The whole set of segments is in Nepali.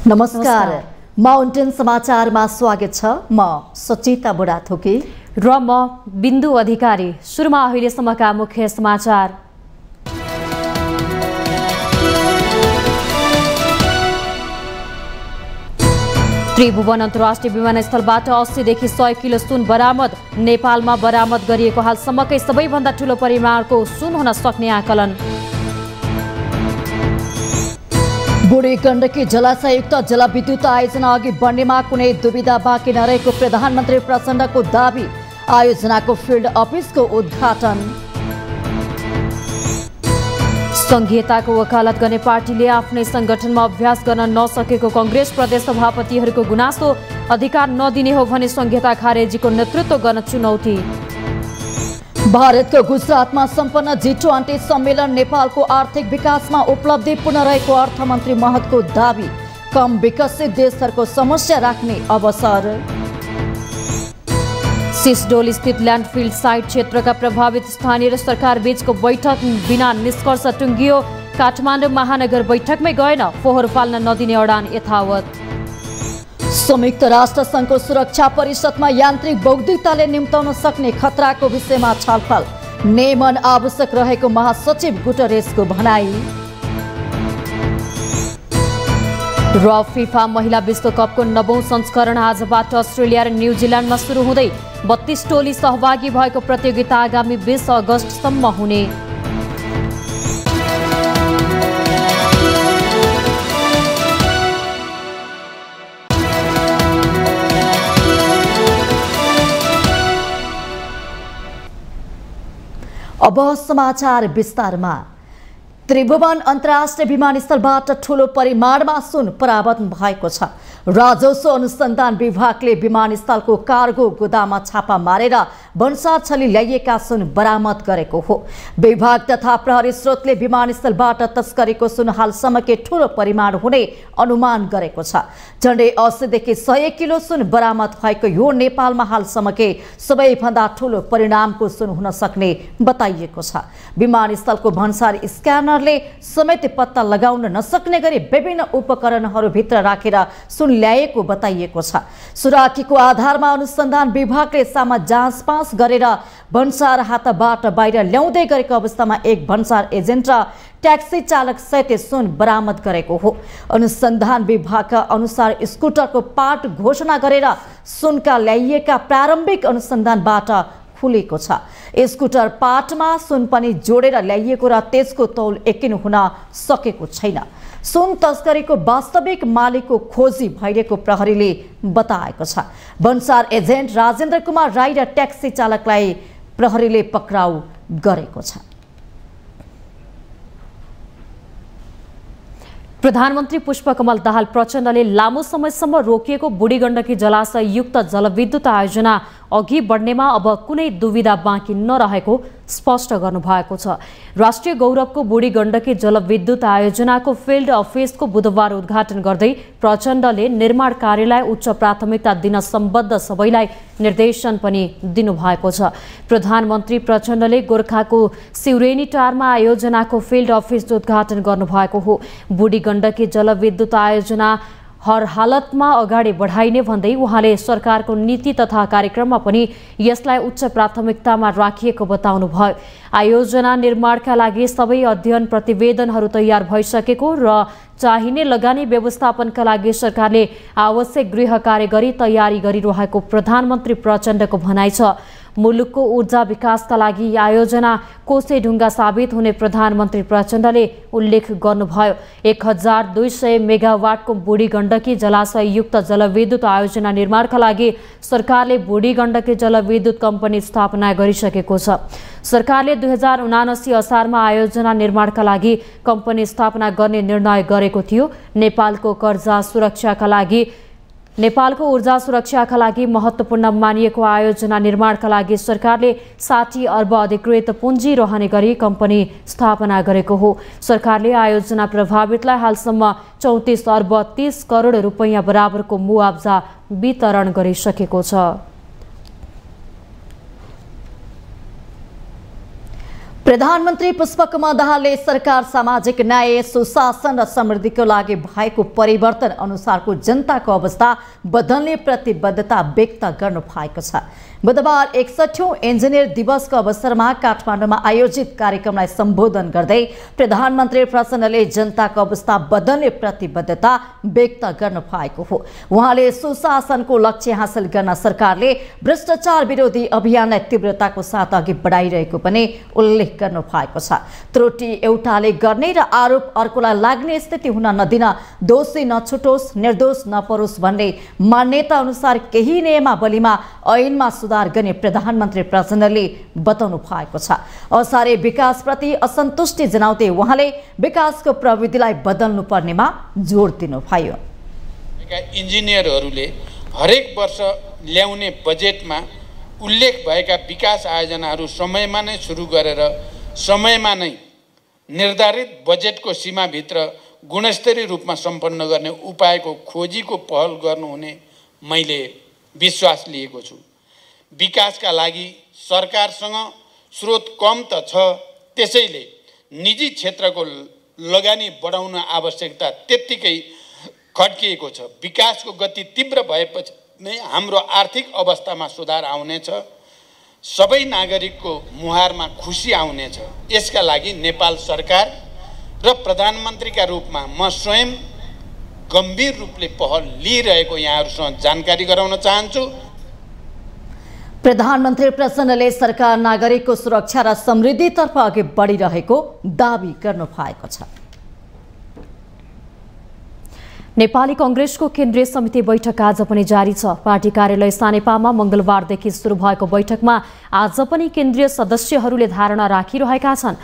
नमस्कार। माउन्टेन समाचारमा स्वागत छ। म सचिता बुढाथोकी र म बिन्दु अधिकारी। सुरुमा अहिलेसम्मका मुख्य समाचार। त्रिभुवन अन्तर्राष्ट्रिय विमानस्थलबाट 80 देखि 100 किलो सुन बरामद। नेपालमा बरामद गरिएको हालसम्मकै सबैभन्दा ठूलो परिमाणको सुन हुन सक्ने आकलन। बुढी गण्डकी जलाशययुक्त जलविद्युत आयोजना अघि बढ्नेमा कुनै दुविधा बाँकी नरहेको प्रधानमन्त्री प्रचण्डको दाबी। आयोजनाको फिल्ड अफिसको उद्घाटन। संघीयताको वकालत गर्ने पार्टीले आफ्नै संगठनमा अभ्यास गर्न नसकेको कांग्रेस प्रदेश सभापतिहरूको गुनासो। अधिकार नदिने हो भने संघीयता खारेजीको नेतृत्व गर्न चुनौती। भारतको गुजरातमा सम्पन्न G20 सम्मेलन नेपालको आर्थिक विकासमा उपलब्धिपूर्ण रहेको अर्थमन्त्री महतको दाबी। कम विकसित देशहरूको समस्या राख्ने अवसर। सिसडोल स्थित ल्यान्डफिल्ड साइट क्षेत्रका प्रभावित स्थानीय र सरकार बीचको बैठक बिना निष्कर्ष टुङ्गियो। काठमाडौँ महानगर बैठकमै गएन। फोहोर फाल्न नदिने अडान यथावत। संयुक्त राष्ट्र संघको सुरक्षा परिषदमा यान्त्रिक बौद्धिकताले निम्ताउन सक्ने खतराको विषयमा छलफल। नियमन आवश्यक रहेको महासचिव गुटरेसको भनाई। र फिफा महिला विश्वकपको 9औं संस्करण आजबाट अस्ट्रेलिया र न्युजिल्यान्डमा सुरु हुँदै 32 टोली सहभागी भएको प्रतियोगिता आगामी 20 अगस्तसम्म हुने। अब समाचार विस्तारमा। त्रिभुवन अन्तर्राष्ट्रिय विमानस्थलबाट ठूलो परिमाणमा सुन बरामद भएको छ। राजस्व अनुसन्धान विभागले विमानस्थलको कार्गो गोदाममा छापा मारेर भन्सार छली ल्याइएका सुन बरामद गरेको हो। विभाग तथा प्रहरी स्रोतले विमानस्थलबाट तस्करीको सुन हालसम्मकै ठूलो परिमाण हुने अनुमान गरेको छ। झण्डै 80 देखि 100 किलो सुन बरामद भएको यो नेपालमा हालसम्मकै सबैभन्दा ठूलो परिणामको सुन हुन सक्ने बताइएको छ। विमानस्थलको भन्सार स्क्यानरले समेत पत्ता लगाउन नसक्ने गरी विभिन्न उपकरणहरू भित्र राखेर सुन ल्याएको बताइएको छ। सुराकीको आधारमा अनुसन्धान विभागले सामा जाँचपाँच गरेर भन्सार हातबाट बाहिर ल्याउँदै गरेको अवस्थामा एक भन्सार एजेन्ट र ट्याक्सी चालक सहित सुन बरामद गरेको हो। अनुसन्धान विभागका अनुसार स्कुटरको पार्ट घोषणा गरेर सुनका ल्याइएका प्रारम्भिक अनुसन्धानबाट खुलेको छ। स्कुटर पार्टमा सुन पनि जोडेर ल्याइएको र त्यसको तौल एकिन हुन सकेको छैन। सुन तस्करीको वास्तविक मालिकको खोजी भइरहेको प्रहरीले बताएको छ। भन्सार एजेन्ट राजेन्द्र कुमार राई र ट्याक्सी चालकलाई प्रहरीले पक्राउ गरेको छ। प्रधानमन्त्री पुष्पकमल दाहाल प्रचण्डले लामो समयसम्म रोकिएको बुढी गण्डकी जलाशययुक्त जलविद्युत आयोजना अघि बढ्नेमा अब कुनै दुविधा बाँकी नरहेको स्पष्ट गर्नुभएको छ। राष्ट्रिय गौरवको बुढी गण्डकी जलविद्युत आयोजनाको फिल्ड अफिसको बुधबार उद्घाटन गर्दै प्रचण्डले निर्माण कार्यलाई उच्च प्राथमिकता दिन सम्बद्ध सबैलाई निर्देशन पनि दिनुभएको छ। प्रधानमन्त्री प्रचण्डले गोर्खाको सिउरेनीटारमा आयोजनाको फिल्ड अफिस उद्घाटन गर्नुभएको हो। बुढी गण्डकी जलविद्युत आयोजना हर हालतमा अगाडि बढाइने भन्दै उहाँले सरकारको नीति तथा कार्यक्रममा पनि यसलाई उच्च प्राथमिकतामा राखिएको बताउनुभयो। आयोजना निर्माणका लागि सबै अध्ययन प्रतिवेदनहरू तयार भइसकेको र चाहिने लगानी व्यवस्थापनका लागि सरकारले आवश्यक गृह कार्य गरी तयारी गरिरहेको प्रधानमन्त्री प्रचण्डको भनाइ छ। मुलुकको ऊर्जा विकासका लागि आयोजना कोसे ढुङ्गा साबित हुने प्रधानमन्त्री प्रचण्डले उल्लेख गर्नुभयो। 1200 मेगावाटको बुढी गण्डकी जलाशययुक्त जलविद्युत आयोजना निर्माणका लागि सरकारले बुढी गण्डकी जलविद्युत कम्पनी स्थापना गरिसकेको छ। सरकारले 2079 असारमा आयोजना निर्माणका लागि कम्पनी स्थापना गर्ने निर्णय गरेको थियो। नेपालको ऊर्जा सुरक्षाका लागि महत्त्वपूर्ण मानिएको आयोजना निर्माणका लागि सरकारले 60 अर्ब अधिकृत पुँजी रहने गरी कम्पनी स्थापना गरेको हो। सरकारले आयोजना प्रभावितलाई हालसम्म 34 अर्ब 30 करोड रुपैयाँ बराबरको मुआब्जा वितरण गरिसकेको छ। प्रधानमन्त्री पुष्पकमल दाहालले सरकार सामाजिक न्याय, सुशासन र समृद्धिको लागि भएको परिवर्तन अनुसारको जनताको अवस्था बदल्ने प्रतिबद्धता व्यक्त गर्नु भएको छ। बुधबार 61औं इन्जिनियर दिवसको अवसरमा काठमाडौँमा आयोजित कार्यक्रमलाई सम्बोधन गर्दै प्रधानमन्त्री प्रचण्डले जनताको अवस्था बदल्ने प्रतिबद्धता व्यक्त गर्नु भएको हो। उहाँले सुशासनको लक्ष्य हासिल गर्न सरकारले भ्रष्टाचार विरोधी अभियानलाई तीव्रताको साथ अघि बढाइरहेको पनि उल्लेख गर्नु भएको छ। त्रुटि एउटाले गर्ने र आरोप अर्कोलाई लाग्ने स्थिति हुन नदिन, दोषी नछुटोस्, निर्दोष नपरोस् भन्ने मान्यता अनुसार केही नियमावलीमा ऐनमा सुधार गर्ने प्रधानमन्त्री प्रचण्डले बताउनु भएको छ। असारे विकासप्रति असन्तुष्टि जनाउँदै उहाँले विकासको प्रविधिलाई बदल्नु पर्नेमा जोड दिनुभयो। इन्जिनियरहरूले हरेक वर्ष ल्याउने बजेटमा उल्लेख भएका विकास आयोजनाहरू समयमा नै सुरु गरेर समयमा नै निर्धारित बजेटको सीमाभित्र गुणस्तरीय रूपमा सम्पन्न गर्ने उपायको खोजीको पहल गर्नुहुने मैले विश्वास लिएको छु। विकासका लागि सरकारसँग स्रोत कम त छ, त्यसैले निजी क्षेत्रको लगानी बढाउन आवश्यकता त्यत्तिकै खड्किएको छ। विकासको गति तीव्र भएपछि नै हाम्रो आर्थिक अवस्थामा सुधार आउनेछ, सबै नागरिकको मुहारमा खुसी आउनेछ। यसका लागि नेपाल सरकार र प्रधानमन्त्रीका रूपमा म स्वयं गम्भीर रूपले पहल लिइरहेको यहाँहरूसँग जानकारी गराउन चाहन्छु। प्रधानमन्त्री प्रचण्डले सरकार नागरिकको सुरक्षा र समृद्धितर्फ अघि बढिरहेको दावी गर्नु भएको छ। नेपाली कांग्रेसको केन्द्रीय समिति बैठक आज पनि जारी छ। पार्टी कार्यालय सानेपामा मंगलबारदेखि सुरु भएको बैठकमा आज पनि केन्द्रीय सदस्यहरूले धारणा राखिरहेका छन्।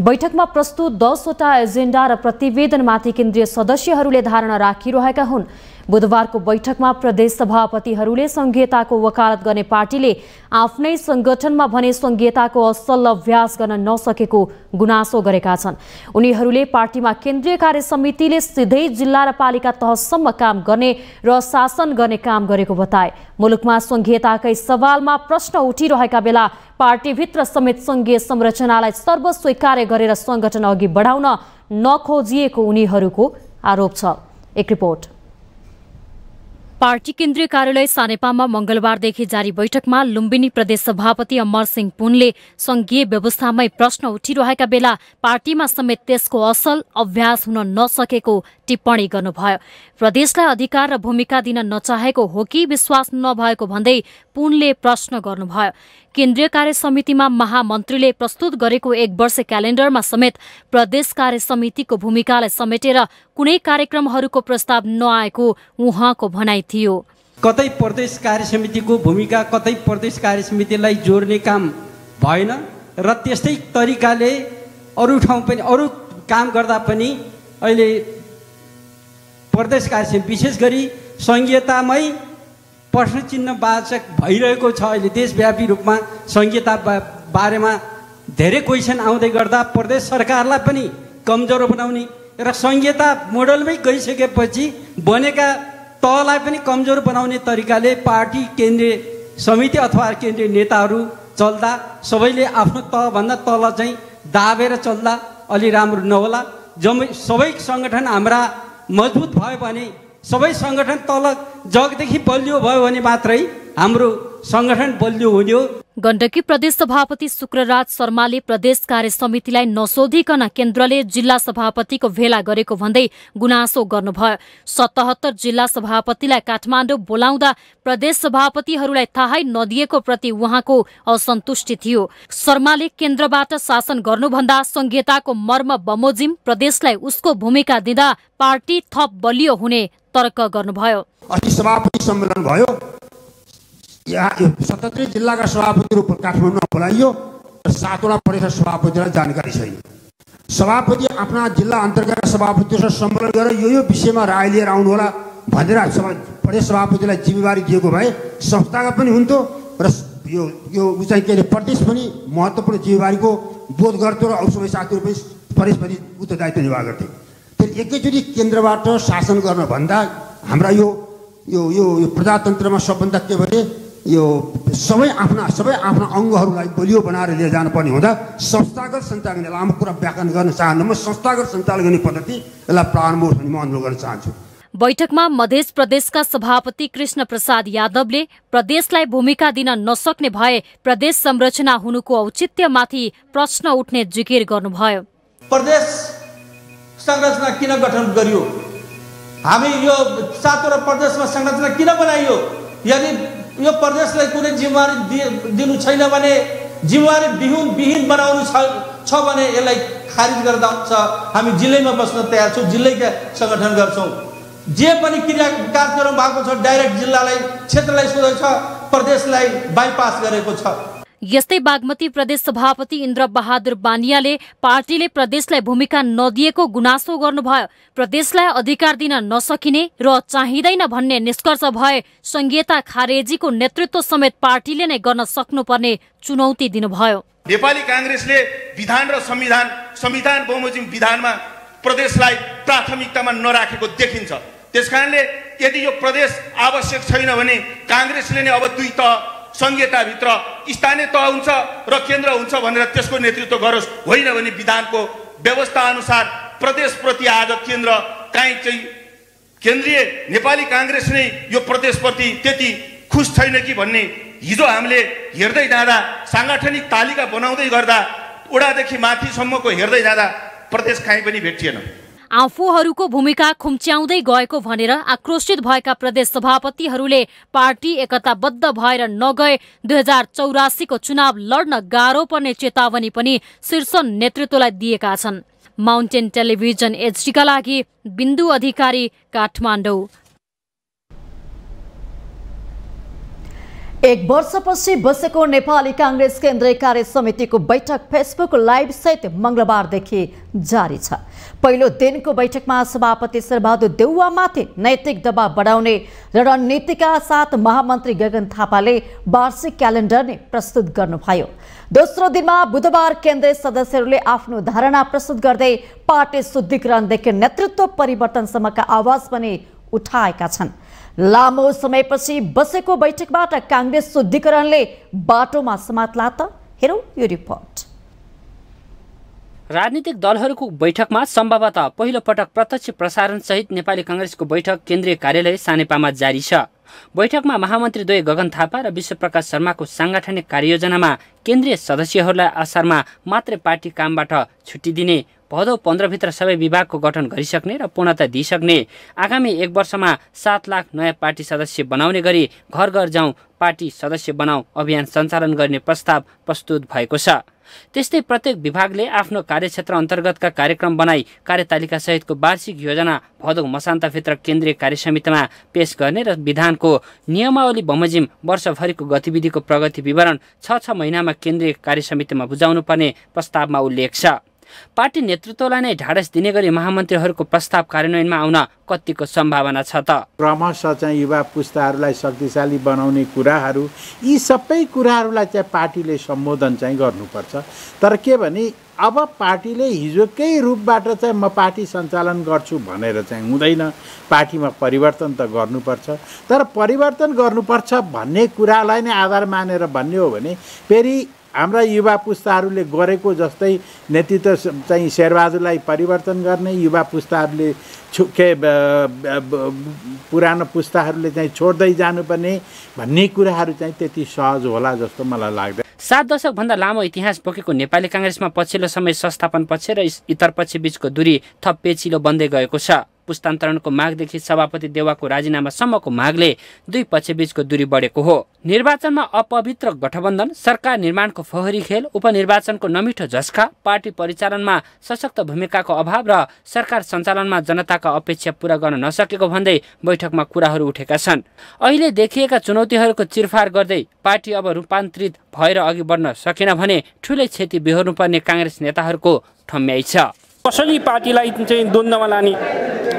बैठकमा प्रस्तुत 10 वटा एजेन्डा र प्रतिवेदनमाथि केन्द्रीय सदस्यहरूले धारणा राखिरहेका हुन्। बुधबारको बैठकमा प्रदेश सभापतिहरूले संघीयताको वकालत गर्ने पार्टीले आफ्नै संगठनमा भने संघीयताको असल अभ्यास गर्न नसकेको गुनासो गरेका छन्। उनीहरूले पार्टीमा केन्द्रीय कार्य समितिले सिधै जिल्ला र पालिका तहसम्म काम गर्ने र शासन गर्ने काम गरेको बताए। मुलुकमा संघीयताकै सवालमा प्रश्न उठिरहेका बेला पार्टीभित्र समेत संघीय संरचनालाई सर्वस्वीकार्य गरेर संगठन अघि बढाउन नखोजिएको उनीहरूको आरोप छ। एक रिपोर्ट। पार्टी केन्द्रीय कार्यालय सानेपामा मंगलबारदेखि जारी बैठकमा लुम्बिनी प्रदेश सभापति अमर सिंह पुनले संघीय व्यवस्थामै प्रश्न उठिरहेका बेला पार्टीमा समेत त्यसको असल अभ्यास हुन नसकेको टिप्पणी गर्नुभयो। प्रदेशलाई अधिकार र भूमिका दिन नचाहेको हो कि विश्वास नभएको भन्दै पुनले प्रश्न गर्नुभयो। केन्द्रीय कार्य समितिमा महामन्त्रीले प्रस्तुत गरेको 1 वर्ष क्यालेण्डरमा समेत प्रदेश कार्य समितिको भूमिकालाई समेटेर कुनै कार्यक्रमहरूको प्रस्ताव नआएको उहाँको भनाइ थियो। कतै प्रदेश कार्य समितिको भूमिका, कतै प्रदेश कार्य समितिलाई जोड्ने काम भएन र त्यस्तै तरिकाले अरू ठाउँ पनि अरू काम गर्दा पनि अहिले प्रदेश कार्य समिति विशेष गरी संघीयतामै प्रश्न चिन्ह वाचक भइरहेको छ। अहिले देशव्यापी रूपमा संघीयता बारेमा धेरै क्वेसन आउँदै गर्दा प्रदेश सरकारलाई पनि कमजोर बनाउने र संघीयता मोडलमै गइसकेपछि बनेका तहलाई पनि कमजोर बनाउने तरिकाले पार्टी केन्द्रीय समिति अथवा केन्द्रीय नेताहरू चल्दा सबैले आफ्नो तहभन्दा तल चाहिँ दाबेर चल्दा अलि राम्रो नहोला। सबै सङ्गठन हाम्रा मजबुत भयो भने, सबै सङ्गठन तल जगदेखि बलियो भयो भने मात्रै हाम्रो सङ्गठन बलियो हुने हो। गण्डकी प्रदेश सभापति शुक्रराज शर्माले प्रदेश कार्य समितिलाई नसोधिकन केन्द्रले जिल्ला सभापतिको भेला गरेको भन्दै गुनासो गर्नुभयो। 77 जिल्ला सभापतिलाई काठमाडौँ बोलाउँदा प्रदेश सभापतिहरूलाई थाहै नदिएको प्रति उहाँको असन्तुष्टि थियो। शर्माले केन्द्रबाट शासन गर्नुभन्दा संघीयताको मर्म बमोजिम प्रदेशलाई उसको भूमिका दिँदा पार्टी थप बलियो हुने तर्क गर्नुभयो। सभापति सम्मेलन भयो, यहाँ 77 जिल्लाका सभापतिहरू काठमाडौँमा बोलाइयो र 7 वटा प्रदेश सभापतिलाई जानकारी छैन। सभापति आफ्ना जिल्ला अन्तर्गतका सभापतिहरूसँग सम्मेलन गरेर यो विषयमा राय लिएर आउनु होला भनेर प्रदेश सभापतिलाई जिम्मेवारी दिएको भए संस्थाका पनि हुन्थ्यो र यो चाहिँ के अरे प्रदेश पनि महत्त्वपूर्ण जिम्मेवारीको बोध गर्थ्यो र अरू सबै साथीहरू पनि प्रदेशप्रति उत्तरदायित्व निर्वाह गर्थे। तर एकैचोटि केन्द्रबाट शासन गर्न भन्दा हाम्रा यो प्रजातन्त्रमा सबभन्दा के भने यो सबै आफ्ना अङ्गहरूलाई बलियो बनाएर लिएर जानुपर्ने हुँदा संस्थागत सञ्चालन, लामो कुरा व्याख्यान गर्न चाहन्न, म संस्थागत सञ्चालन गर्ने पद्धति यसलाई प्रारम्भ होस् भन्ने म अनुरोध गर्न चाहन्छु। बैठकमा मध्य प्रदेशका सभापति कृष्ण प्रसाद यादवले प्रदेशलाई भूमिका दिन नसक्ने भए प्रदेश संरचना हुनुको औचित्यमाथि प्रश्न उठ्ने जिकिर गर्नुभयो। प्रदेश संरचना किन गठन गरियो? हामी यो 7वटा प्रदेशमा संरचना किन बनाइयो? यदि यो प्रदेशलाई कुनै जिम्मेवारी दिनु छैन भने, जिम्मेवारी विहीन बनाउनु छ भने यसलाई खारिज गर्दा हुन्छ। हामी जिल्लैमा बस्न तयार छौँ, जिल्लैका संगठन गर्छौँ। जे पनि कार्यक्रम भएको छ डाइरेक्ट जिल्लालाई, क्षेत्रलाई सोधेको छ, प्रदेशलाई बाइपास गरेको छ। यस्तै बागमती प्रदेश सभापति इन्द्र बहादुर बानियाले पार्टीले प्रदेशलाई भूमिका नदिएको गुनासो गर्नुभयो। प्रदेशलाई अधिकार दिन नसकिने र चाहिँदैन भन्ने निष्कर्ष भए संघीयता खारेजीको नेतृत्व समेत पार्टीले नै गर्न सक्नुपर्ने चुनौती दिनुभयो। नेपाली कांग्रेसले विधान र संविधान बमोजिम विधानमा प्रदेशलाई प्राथमिकतामा नराखेको देखिन्छ। त्यसकारणले यदि यो प्रदेश आवश्यक छैन भने कांग्रेसले नै अब 2 तह संघीयताभित्र स्थानीय तह हुन्छ र केन्द्र हुन्छ भनेर त्यसको नेतृत्व गरोस्। होइन भने विधानको व्यवस्था अनुसार प्रदेशप्रति आज केन्द्र चाहिँ केन्द्रीय नेपाली कांग्रेस नै यो प्रदेशप्रति त्यति खुश छैन कि भन्ने हिजो हामीले हेर्दै जाँदा, सांगठनिक तालिका बनाउँदै गर्दा, ओडादेखि माथिसम्मको हेर्दै जाँदा प्रदेश कहीँ पनि भेटिएन। आफूहरूको भूमिका खुम्च्याउँदै गएको भनेर आक्रोशित भएका प्रदेश सभापतिहरूले पार्टी एकताबद्ध भएर नगए 2084 को चुनाव लड्न गाह्रो पर्ने चेतावनी पनि शीर्ष नेतृत्वलाई दिएका छन्। माउन्टेन टेलिभिजन एचडीका लागि बिन्दु अधिकारी, काठमाडौँ। 1 वर्षपछि बसेको नेपाली कांग्रेस केन्द्रीय कार्य समितिको बैठक फेसबुक लाइभ सहित मंगलबारदेखि जारी छ। पहिलो दिनको बैठकमा सभापति शेरबहादुर देउवामाथि नैतिक दबाव बढाउने रणनीतिका साथ महामन्त्री गगन थापाले वार्षिक क्यालेन्डर नै प्रस्तुत गर्नुभयो। दोस्रो दिनमा बुधबार केन्द्रीय सदस्यहरूले आफ्नो धारणा प्रस्तुत गर्दै पार्टी शुद्धिकरणदेखि नेतृत्व परिवर्तनसम्मका आवाज पनि उठाएका छन्। लामो समयपछि बसेको बैठकबाट कांग्रेस शुद्धिकरणले बाटोमा समात्ला त? हेरौं यो रिपोर्ट। राजनीतिक दलहरूको बैठकमा सम्भवतः पहिलो पटक प्रत्यक्ष प्रसारण सहित नेपाली कांग्रेसको बैठक केन्द्रीय कार्यालय सानेपामा जारी छ। बैठकमा महामन्त्री द्वय गगन थापा र विश्वप्रकाश शर्माको सांगठनिक कार्ययोजनामा केन्द्रीय सदस्यहरूलाई असारमा मात्रै पार्टी कामबाट छुट्टी दिने, भदौ 15 भित्र सबै विभागको गठन गरिसक्ने र पूर्णता दिइसक्ने, आगामी 1 वर्षमा 7 लाख नयाँ पार्टी सदस्य बनाउने गरी घर घर जाउँ पार्टी सदस्य बनाऊ अभियान सञ्चालन गर्ने प्रस्ताव प्रस्तुत भएको छ। त्यस्तै प्रत्येक विभागले आफ्नो कार्यक्षेत्र अन्तर्गतका कार्यक्रम बनाई कार्यतालिका सहितको वार्षिक योजना भदौ मसान्तभित्र केन्द्रीय कार्य समितिमा पेश गर्ने र विधानको नियमावली बमोजिम वर्षभरिको गतिविधिको प्रगति विवरण 6 महिनामा केन्द्रीय कार्य समितिमा बुझाउनु पर्ने प्रस्तावमा उल्लेख छ। पार्टी नेतृत्वलाई नै ढाडस दिने गरी महामन्त्रीहरूको प्रस्ताव कार्यान्वयनमा आउन कतिको सम्भावना छ त? क्रमशः चाहिँ युवा पुस्ताहरूलाई शक्तिशाली बनाउने कुराहरू, यी सबै कुराहरूलाई चाहिँ पार्टीले सम्बोधन चाहिँ गर्नुपर्छ। तर के भने अब पार्टीले हिजोकै रूपबाट चाहिँ म पार्टी सञ्चालन गर्छु भनेर चाहिँ हुँदैन। पार्टीमा परिवर्तन त गर्नुपर्छ। तर परिवर्तन गर्नुपर्छ भन्ने कुरालाई नै आधार मानेर भन्ने हो भने फेरि हाम्रा युवा पुस्ताहरूले गरेको जस्तै नेतृत्व चाहिँ शेरबहादुरलाई परिवर्तन गर्ने, युवा पुस्ताहरूले पुरानो पुस्ताहरूले चाहिँ छोड्दै जानुपर्ने भन्ने कुराहरू चाहिँ त्यति सहज होला जस्तो मलाई लाग्दैन। 7 दशकभन्दा लामो इतिहास बोकेको नेपाली कांग्रेसमा पछिल्लो समय संस्थापन पक्ष र इतर पक्ष बीचको दूरी थप पेचिलो बन्दै गएको छ। पुस्तान्तरणको मागदेखि सभापति देउवाको राजीनामासम्मको मागले दुई पक्षबीचको दूरी बढेको हो। निर्वाचनमा अपवित्र गठबन्धन, सरकार निर्माणको फोहोरी खेल, उपनिर्वाचनको नमिठो झस्का, पार्टी परिचालनमा सशक्त भूमिकाको अभाव र सरकार सञ्चालनमा जनताका अपेक्षा पूरा गर्न नसकेको भन्दै बैठकमा कुराहरू उठेका छन्। अहिले देखिएका चुनौतीहरूको चिरफार गर्दै पार्टी अब रूपान्तरित भएर अघि बढ्न सकेन भने ठूलै क्षति बेहोर्नुपर्ने कांग्रेस नेताहरूको ठम्याइ छ। कसैले पार्टीलाई चाहिँ द्वन्द्वमा लाने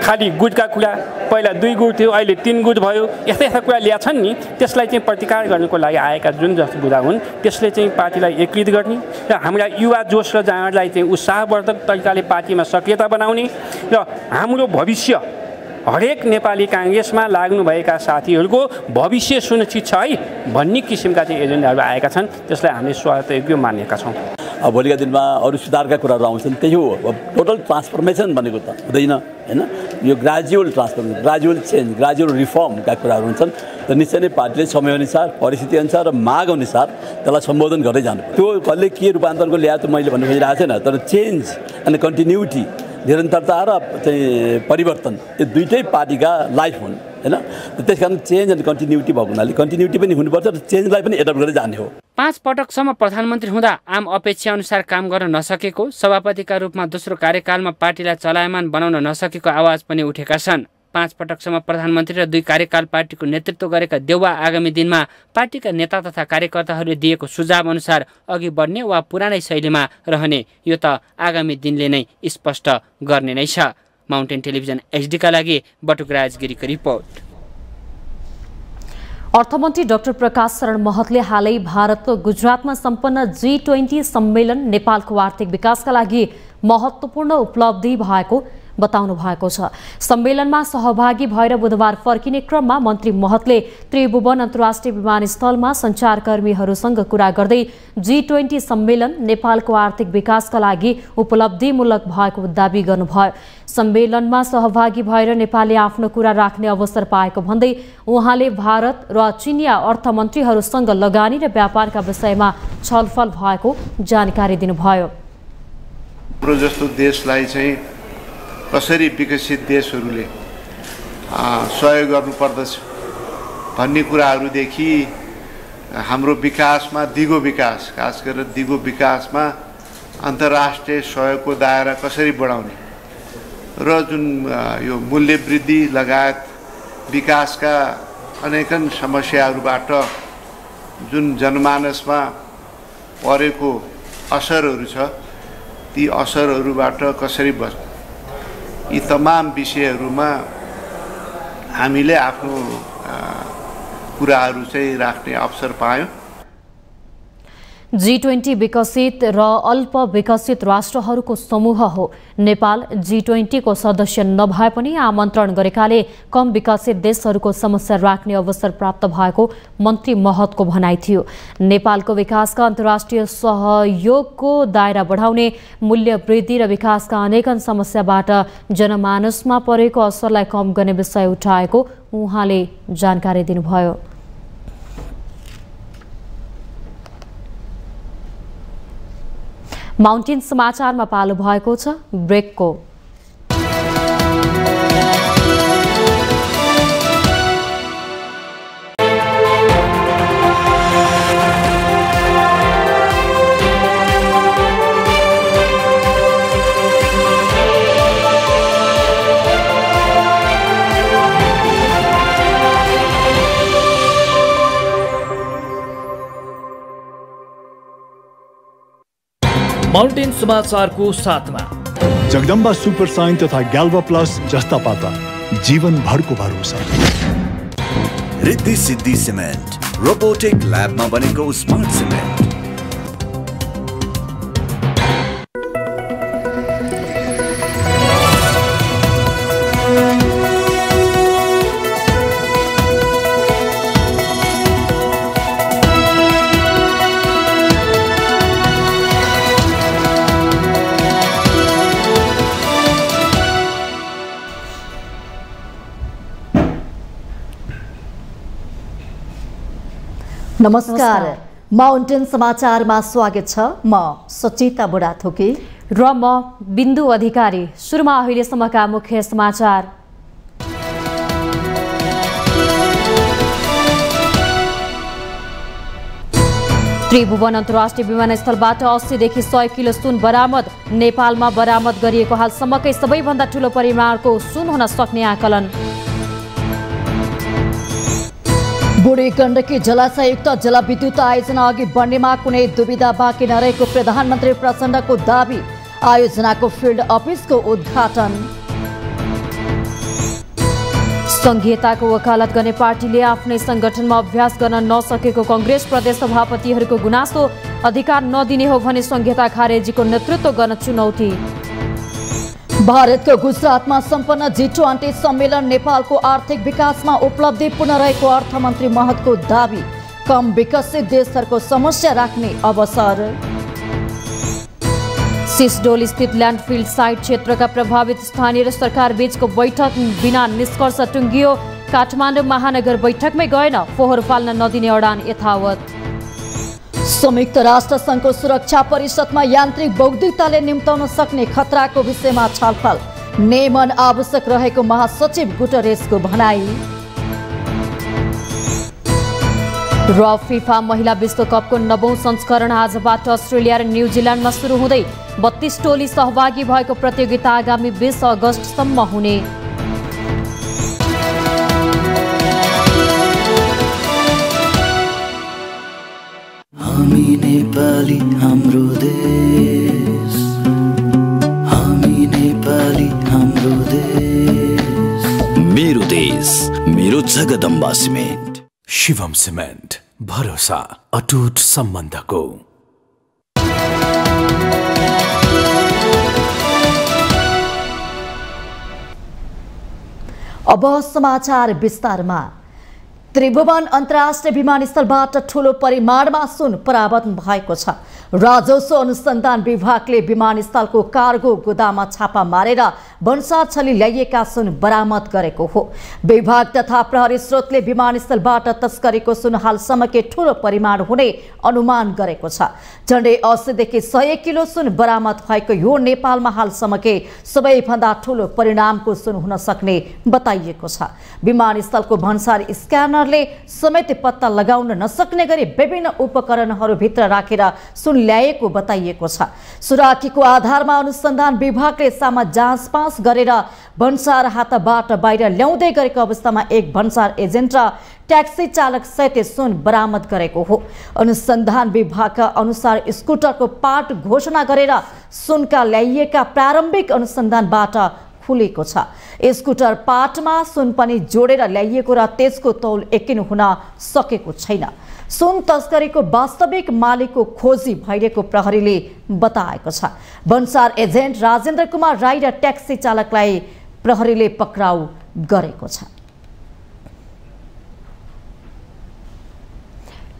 खालि गुटका कुरा, पहिला 2 गुट थियो अहिले 3 गुट भयो, यस्ता यस्ता कुरा ल्याछन् नि, त्यसलाई चाहिँ प्रतिकार गर्नको लागि आएका जुन जस्तो कुरा हुन् त्यसले चाहिँ पार्टीलाई एकीकृत गर्ने र हाम्रा युवा जोश र जाँडलाई चाहिँ उत्साहवर्धक तरिकाले पार्टीमा सक्रियता बनाउने र हाम्रो भविष्य हरेक नेपाली काङ्ग्रेसमा लाग्नुभएका साथीहरूको भविष्य सुनिश्चित छ है भन्ने किसिमका चाहिँ एजेन्डाहरू आएका छन्। त्यसलाई हामीले स्वागतयोग्य मानेका छौँ। भोलिका दिनमा अरू सुधारका कुराहरू आउँछन्। त्यही हो, टोटल ट्रान्सफर्मेसन भनेको त हुँदैन होइन, यो gradual transformation, gradual change, gradual रिफर्मका कुराहरू हुन्छन्। र निश्चय नै पार्टीले समयअनुसार, परिस्थितिअनुसार र माग अनुसार त्यसलाई सम्बोधन गर्दै जानु। त्यो कसले के रूपान्तरणको ल्याए त मैले भन्नु खोजिरहेको छैन, तर चेन्ज एन्ड कन्टिन्युटी, निरन्तरता र चाहिँ परिवर्तन यो दुईटै पार्टीका लाइफ हुन् होइन। त्यस कारण चेन्ज एन्ड कन्टिन्युटी भएको हुनाले कन्टिन्युटी पनि हुनुपर्छ र चेन्जलाई पनि एडप्ट गर्दै जाने हो। 5 पटकसम्म प्रधानमन्त्री हुँदा आम अपेक्षा अनुसार काम गर्न नसकेको, सभापतिका रूपमा दोस्रो कार्यकालमा पार्टीलाई चलायमान बनाउन नसकेको आवाज पनि उठेका छन्। 5 पटकसम्म प्रधानमन्त्री र 2 कार्यकाल पार्टीको नेतृत्व गरेका देउवा आगामी दिनमा पार्टीका नेता तथा कार्यकर्ताहरूले दिएको सुझाव अनुसार अघि बढ्ने वा पुरानै शैलीमा रहने, यो त आगामी दिनले नै स्पष्ट गर्ने नै छ। माउन्टेन टेलिभिजन एचडीका लागि बटुकराज गिरीको रिपोर्ट। अर्थमन्त्री डाक्टर प्रकाश शरण महतले हालै भारतको गुजरातमा सम्पन्न G20 सम्मेलन नेपालको आर्थिक विकासका लागि महत्त्वपूर्ण उपलब्धि भएको बताउनु भएको छ। सम्मेलनमा सहभागी भएर बुधबार फर्किने क्रममा मन्त्री महतले त्रिभुवन अन्तर्राष्ट्रिय विमानस्थलमा सञ्चारकर्मीहरूसँग कुरा गर्दै G20 सम्मेलन नेपालको आर्थिक विकासका लागि उपलब्धिमूलक भएको दावी गर्नुभयो। सम्मेलनमा सहभागी भएर नेपालले आफ्नो कुरा राख्ने अवसर पाएको भन्दै उहाँले भारत र चिनिया अर्थमन्त्रीहरूसँग लगानी र व्यापारका विषयमा छलफल भएको जानकारी दिनुभयो। जस्तो देशलाई चाहिँ कसरी विकसित देशहरूले सहयोग गर्नुपर्दछ भन्ने कुराहरूदेखि हाम्रो विकासमा दिगो विकास, खास गरेर दिगो विकासमा अन्तर्राष्ट्रिय सहयोगको दायरा कसरी बढाउने र जुन यो मूल्य वृद्धि लगायत विकासका अनेकन समस्याहरूबाट जुन जनमानसमा परेको असरहरू छ, ती असरहरूबाट कसरी बच्ने, यी तमाम विषयहरूमा हामीले आफ्नो कुराहरू चाहिँ राख्ने अवसर पायौँ। G20 विकसित र अल्प विकसित राष्ट्रहरूको समूह हो। नेपाल G20 को सदस्य नभए पनि आमन्त्रण गरेकाले कम विकसित देशहरूको समस्या राख्ने अवसर प्राप्त भएको मन्त्री महतको भनाइ थियो। नेपालको विकासका अन्तर्राष्ट्रिय सहयोगको दायरा बढाउने, मूल्य वृद्धि र विकासका अनेकन समस्याबाट जनमानसमा परेको असरलाई कम गर्ने विषय उठाएको उहाँले जानकारी दिनुभयो। माउन्टेन समाचारमा पालो भएको छ ब्रेकको। माउन्टेन समाचारको साथमा जगदम्बा सुपर साइन तथा ग्याल्वा प्लस जस्ता पाता जीवन भरको भरोसा। रिद्धि सिद्धि सिमेन्ट, रोबोटिक ल्याबमा बनेको स्मार्ट सिमेन्ट। नमस्कार, माउन्टेन समाचारमा स्वागत छ। म सचिता बुढाथोकी र म बिन्दु अधिकारी। सुरुमा अहिलेसम्मका मुख्य समाचार। त्रिभुवन अन्तर्राष्ट्रिय विमानस्थलबाट 80 देखि 100 किलो सुन बरामद। नेपालमा बरामद गरिएको हालसम्मकै सबैभन्दा ठूलो परिमाणको सुन हुन सक्ने आकलन। बुढी गण्डकी जलाशययुक्त जलविद्युत आयोजना अघि बढ्नेमा कुनै दुविधा बाँकी नरहेको प्रधानमन्त्री प्रचण्डको दावी। आयोजनाको फिल्ड अफिसको उद्घाटन। संघीयताको वकालत गर्ने पार्टीले आफ्नै संगठनमा अभ्यास गर्न नसकेको कांग्रेस प्रदेश सभापतिहरूको गुनासो। अधिकार नदिने हो भने संघीयता खारेजीको नेतृत्व गर्न चुनौती। भारतको गुजरातमा सम्पन्न G20 सम्मेलन नेपालको आर्थिक विकासमा उपलब्धिपूर्ण रहेको अर्थमन्त्री महतको दावी। कम विकसित देशहरूको समस्या राख्ने अवसर। सिसडोल स्थित ल्यान्डफिल साइट क्षेत्रका प्रभावित स्थानीय र सरकार बीचको बैठक बिना निष्कर्ष टुङ्गियो। काठमाडौँ महानगर बैठकमै गएन, फोहोर फाल्न नदिने अडान यथावत। संयुक्त राष्ट्र संघको सुरक्षा परिषदमा यान्त्रिक बौद्धिकताले निम्ताउन सक्ने खतराको विषयमा छलफल। नियमन आवश्यक रहेको महासचिव गुटरेसको भनाई। र फिफा महिला विश्वकपको 9औं संस्करण आजबाट अस्ट्रेलिया र न्युजिल्यान्डमा सुरु हुँदै 32 टोली सहभागी भएको प्रतियोगिता आगामी 20 अगस्तसम्म हुने। हामी नेपाली हाम्रो देश, हामी नेपाली हाम्रो देश, मेरो देश मेरो जगदम्बा सिमेन्ट। शिवम सिमेन्ट, भरोसा अटुट सम्बन्धको। अब समाचार विस्तारमा। त्रिभुवन अन्तर्राष्ट्रिय विमानस्थलबाट ठूलो परिमाणमा सुन परावहन भएको छ। राजस्व अनुसन्धान विभागले विमानस्थलको कार्गो गोदाममा छापा मारेर भन्सार छली ल्याइएका सुन बरामद गरेको हो। विभाग तथा प्रहरी स्रोतले विमानस्थलबाट तस्करीको सुन हालसम्मकै ठूलो परिमाण हुने अनुमान गरेको छ। झण्डै 80 देखि 100 किलो सुन बरामद भएको यो नेपालमा हालसम्मकै सबैभन्दा ठूलो परिणामको सुन हुन सक्ने बताइएको छ। विमानस्थलको भन्सार स्क्यानरले समेत पत्ता लगाउन नसक्ने गरी विभिन्न उपकरणहरू भित्र राखेर सुन ल्याएको बताइएको छ। सुराकीको आधारमा अनुसन्धान विभागले सामा जाँचपाँच गरेर भन्सार हातबाट बाहिर ल्याउँदै गरेको अवस्थामा एक भन्सार एजेन्ट र ट्याक्सी चालक सहित सुन बरामद गरेको हो। अनुसन्धान विभागका अनुसार स्कुटरको पार्ट घोषणा गरेर सुनका ल्याइएका प्रारम्भिक अनुसन्धानबाट खुलेको छ। स्कुटर पार्टमा सुन पनि जोडेर ल्याइएको र त्यसको तौल एकिन हुन सकेको छैन। सुन तस्करीको वास्तविक मालिकको खोजी भइरहेको प्रहरीले बताएको छ। भन्सार एजेन्ट राजेन्द्र कुमार राई र ट्याक्सी चालकलाई प्रहरीले पक्राउ गरेको छ।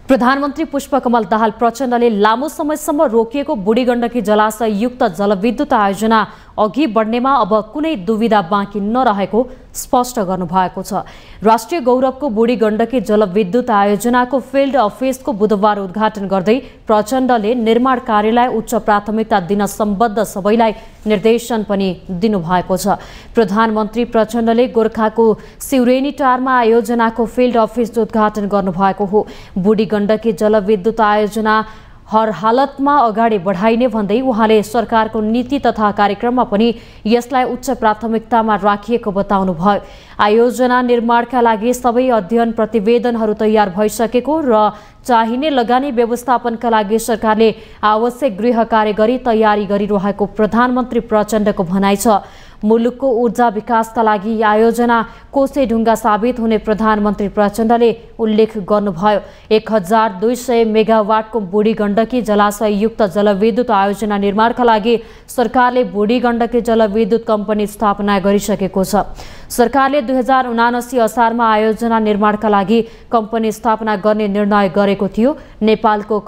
प्रधानमन्त्री पुष्पकमल दाहाल प्रचण्डले लामो समयसम्म रोकिएको बुढीगण्डकी जलाशय युक्त जलविद्युत आयोजना अघि बढ्नेमा अब कुनै दुविधा बाँकी नरहेको स्पष्ट गर्नुभएको छ। राष्ट्रिय गौरवको बुढीगण्डकी जलविद्युत आयोजनाको फिल्ड अफिसको बुधबार उद्घाटन गर्दै प्रचण्डले निर्माण कार्यलाई उच्च प्राथमिकता दिन सम्बद्ध सबैलाई निर्देशन पनि दिनुभएको छ। प्रधानमन्त्री प्रचण्डले गोर्खाको सिउरेनीटारमा आयोजनाको फिल्ड अफिस उद्घाटन गर्नुभएको हो। बुढीगण्डकी जलविद्युत आयोजना हर हालतमा अगाडि बढाइने भन्दै उहाँले सरकारको नीति तथा कार्यक्रममा पनि यसलाई उच्च प्राथमिकतामा राखिएको बताउनुभयो। आयोजना निर्माणका लागि सबै अध्ययन प्रतिवेदनहरू तयार भइसकेको र चाहिने लगानी व्यवस्थापनका लागि सरकारले आवश्यक गृह कार्य गरी तयारी गरिरहेको प्रधानमन्त्री प्रचण्डको भनाइ छ। मुलुकको ऊर्जा विकासका लागि आयोजना कोसे ढुङ्गा साबित हुने प्रधानमन्त्री प्रचण्डले उल्लेख गर्नुभयो। 1200 मेगावाटको बुढीगण्डकी जलाशय युक्त जलविद्युत आयोजना निर्माणका लागि सरकारले बुढीगण्डकी जलविद्युत कम्पनी स्थापना गरिसकेको छ। सरकारले 2079 असारमा आयोजना निर्माणका लागि कम्पनी स्थापना गर्ने निर्णय गरेको थियो। नेपालको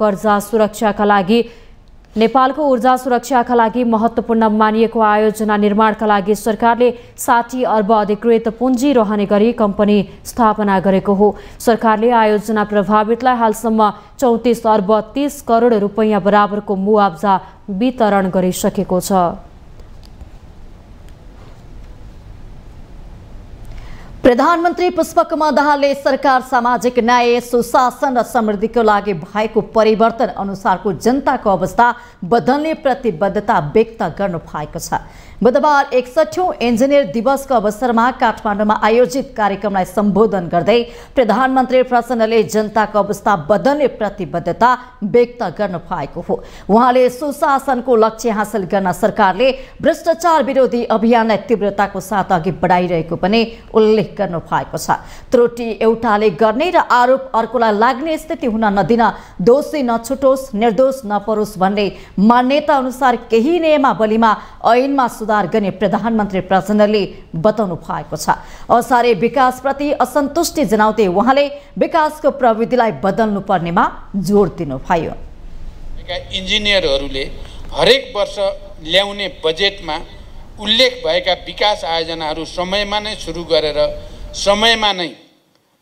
ऊर्जा सुरक्षाका लागि महत्त्वपूर्ण मानिएको आयोजना निर्माणका लागि सरकारले 60 अर्ब अधिकृत पुँजी रहने गरी कम्पनी स्थापना गरेको हो। सरकारले आयोजना प्रभावितलाई हालसम्म 34 अर्ब 30 करोड रुपैयाँ बराबरको मुआवजा वितरण गरिसकेको छ। प्रधानमन्त्री पुष्पकमल दाहालले सरकार सामाजिक न्याय, सुशासन र समृद्धिको लागि भएको परिवर्तन अनुसारको जनताको अवस्था बदल्ने प्रतिबद्धता व्यक्त गर्नु भएको छ। बुधबार 61औं इन्जिनियर दिवसको अवसरमा काठमाडौँमा आयोजित कार्यक्रमलाई सम्बोधन गर्दै प्रधानमन्त्री प्रचण्डले जनताको अवस्था बदल्ने प्रतिबद्धता व्यक्त गर्नु भएको हो। उहाँले सुशासनको लक्ष्य हासिल गर्न सरकारले भ्रष्टाचार विरोधी अभियानलाई तीव्रताको साथ अघि बढाइरहेको पनि उल्लेख गर्नु भएको छ। त्रुटि एउटाले गर्ने र आरोप अर्कोलाई लाग्ने स्थिति हुन नदिन, दोषी नछुटोस् निर्दोष नपरोस् भन्ने मान्यता अनुसार केही नियमावलीमा ऐनमा सुधार गर्ने प्रधानमन्त्री प्रचण्डले बताउनु भएको छ। असारे विकासप्रति असन्तुष्टि जनाउँदै उहाँले विकासको प्रविधिलाई बदल्नु पर्नेमा जोड दिनुभयो। इन्जिनियरहरूले हरेक वर्ष ल्याउने बजेटमा उल्लेख भएका विकास आयोजनाहरू समयमा नै सुरु गरेर समयमा नै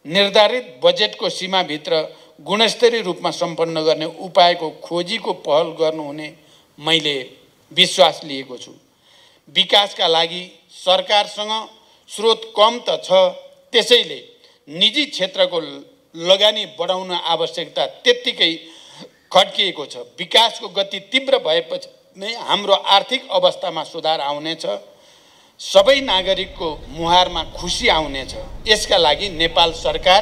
निर्धारित बजेटको सीमाभित्र गुणस्तरीय रूपमा सम्पन्न गर्ने उपायको खोजीको पहल गर्नुहुने मैले विश्वास लिएको छु। विकासका लागि सरकारसँग स्रोत कम त छ, त्यसैले निजी क्षेत्रको लगानी बढाउन आवश्यकता त्यत्तिकै खड्किएको छ। विकासको गति तीव्र भएपछि नै हाम्रो आर्थिक अवस्थामा सुधार आउनेछ, सबै नागरिकको मुहारमा खुसी आउनेछ। यसका लागि नेपाल सरकार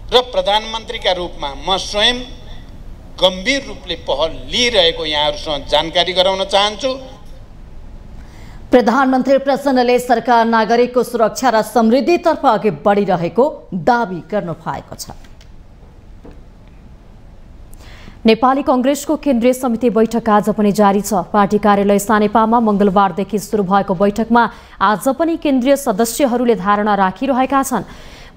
र प्रधानमन्त्रीका रूपमा म स्वयं गम्भीर रूपले पहल लिइरहेको यहाँहरूसँग जानकारी गराउन चाहन्छु। प्रधानमन्त्री प्रचण्डले सरकार नागरिकको सुरक्षा र समृद्धितर्फ अघि बढिरहेको दावी गर्नु भएको छ। नेपाली कांग्रेसको केन्द्रीय समिति बैठक आज पनि जारी छ। पार्टी कार्यालय सानेपामा मंगलबारदेखि सुरु भएको बैठकमा आज पनि केन्द्रीय सदस्यहरूले धारणा राखिरहेका छन्।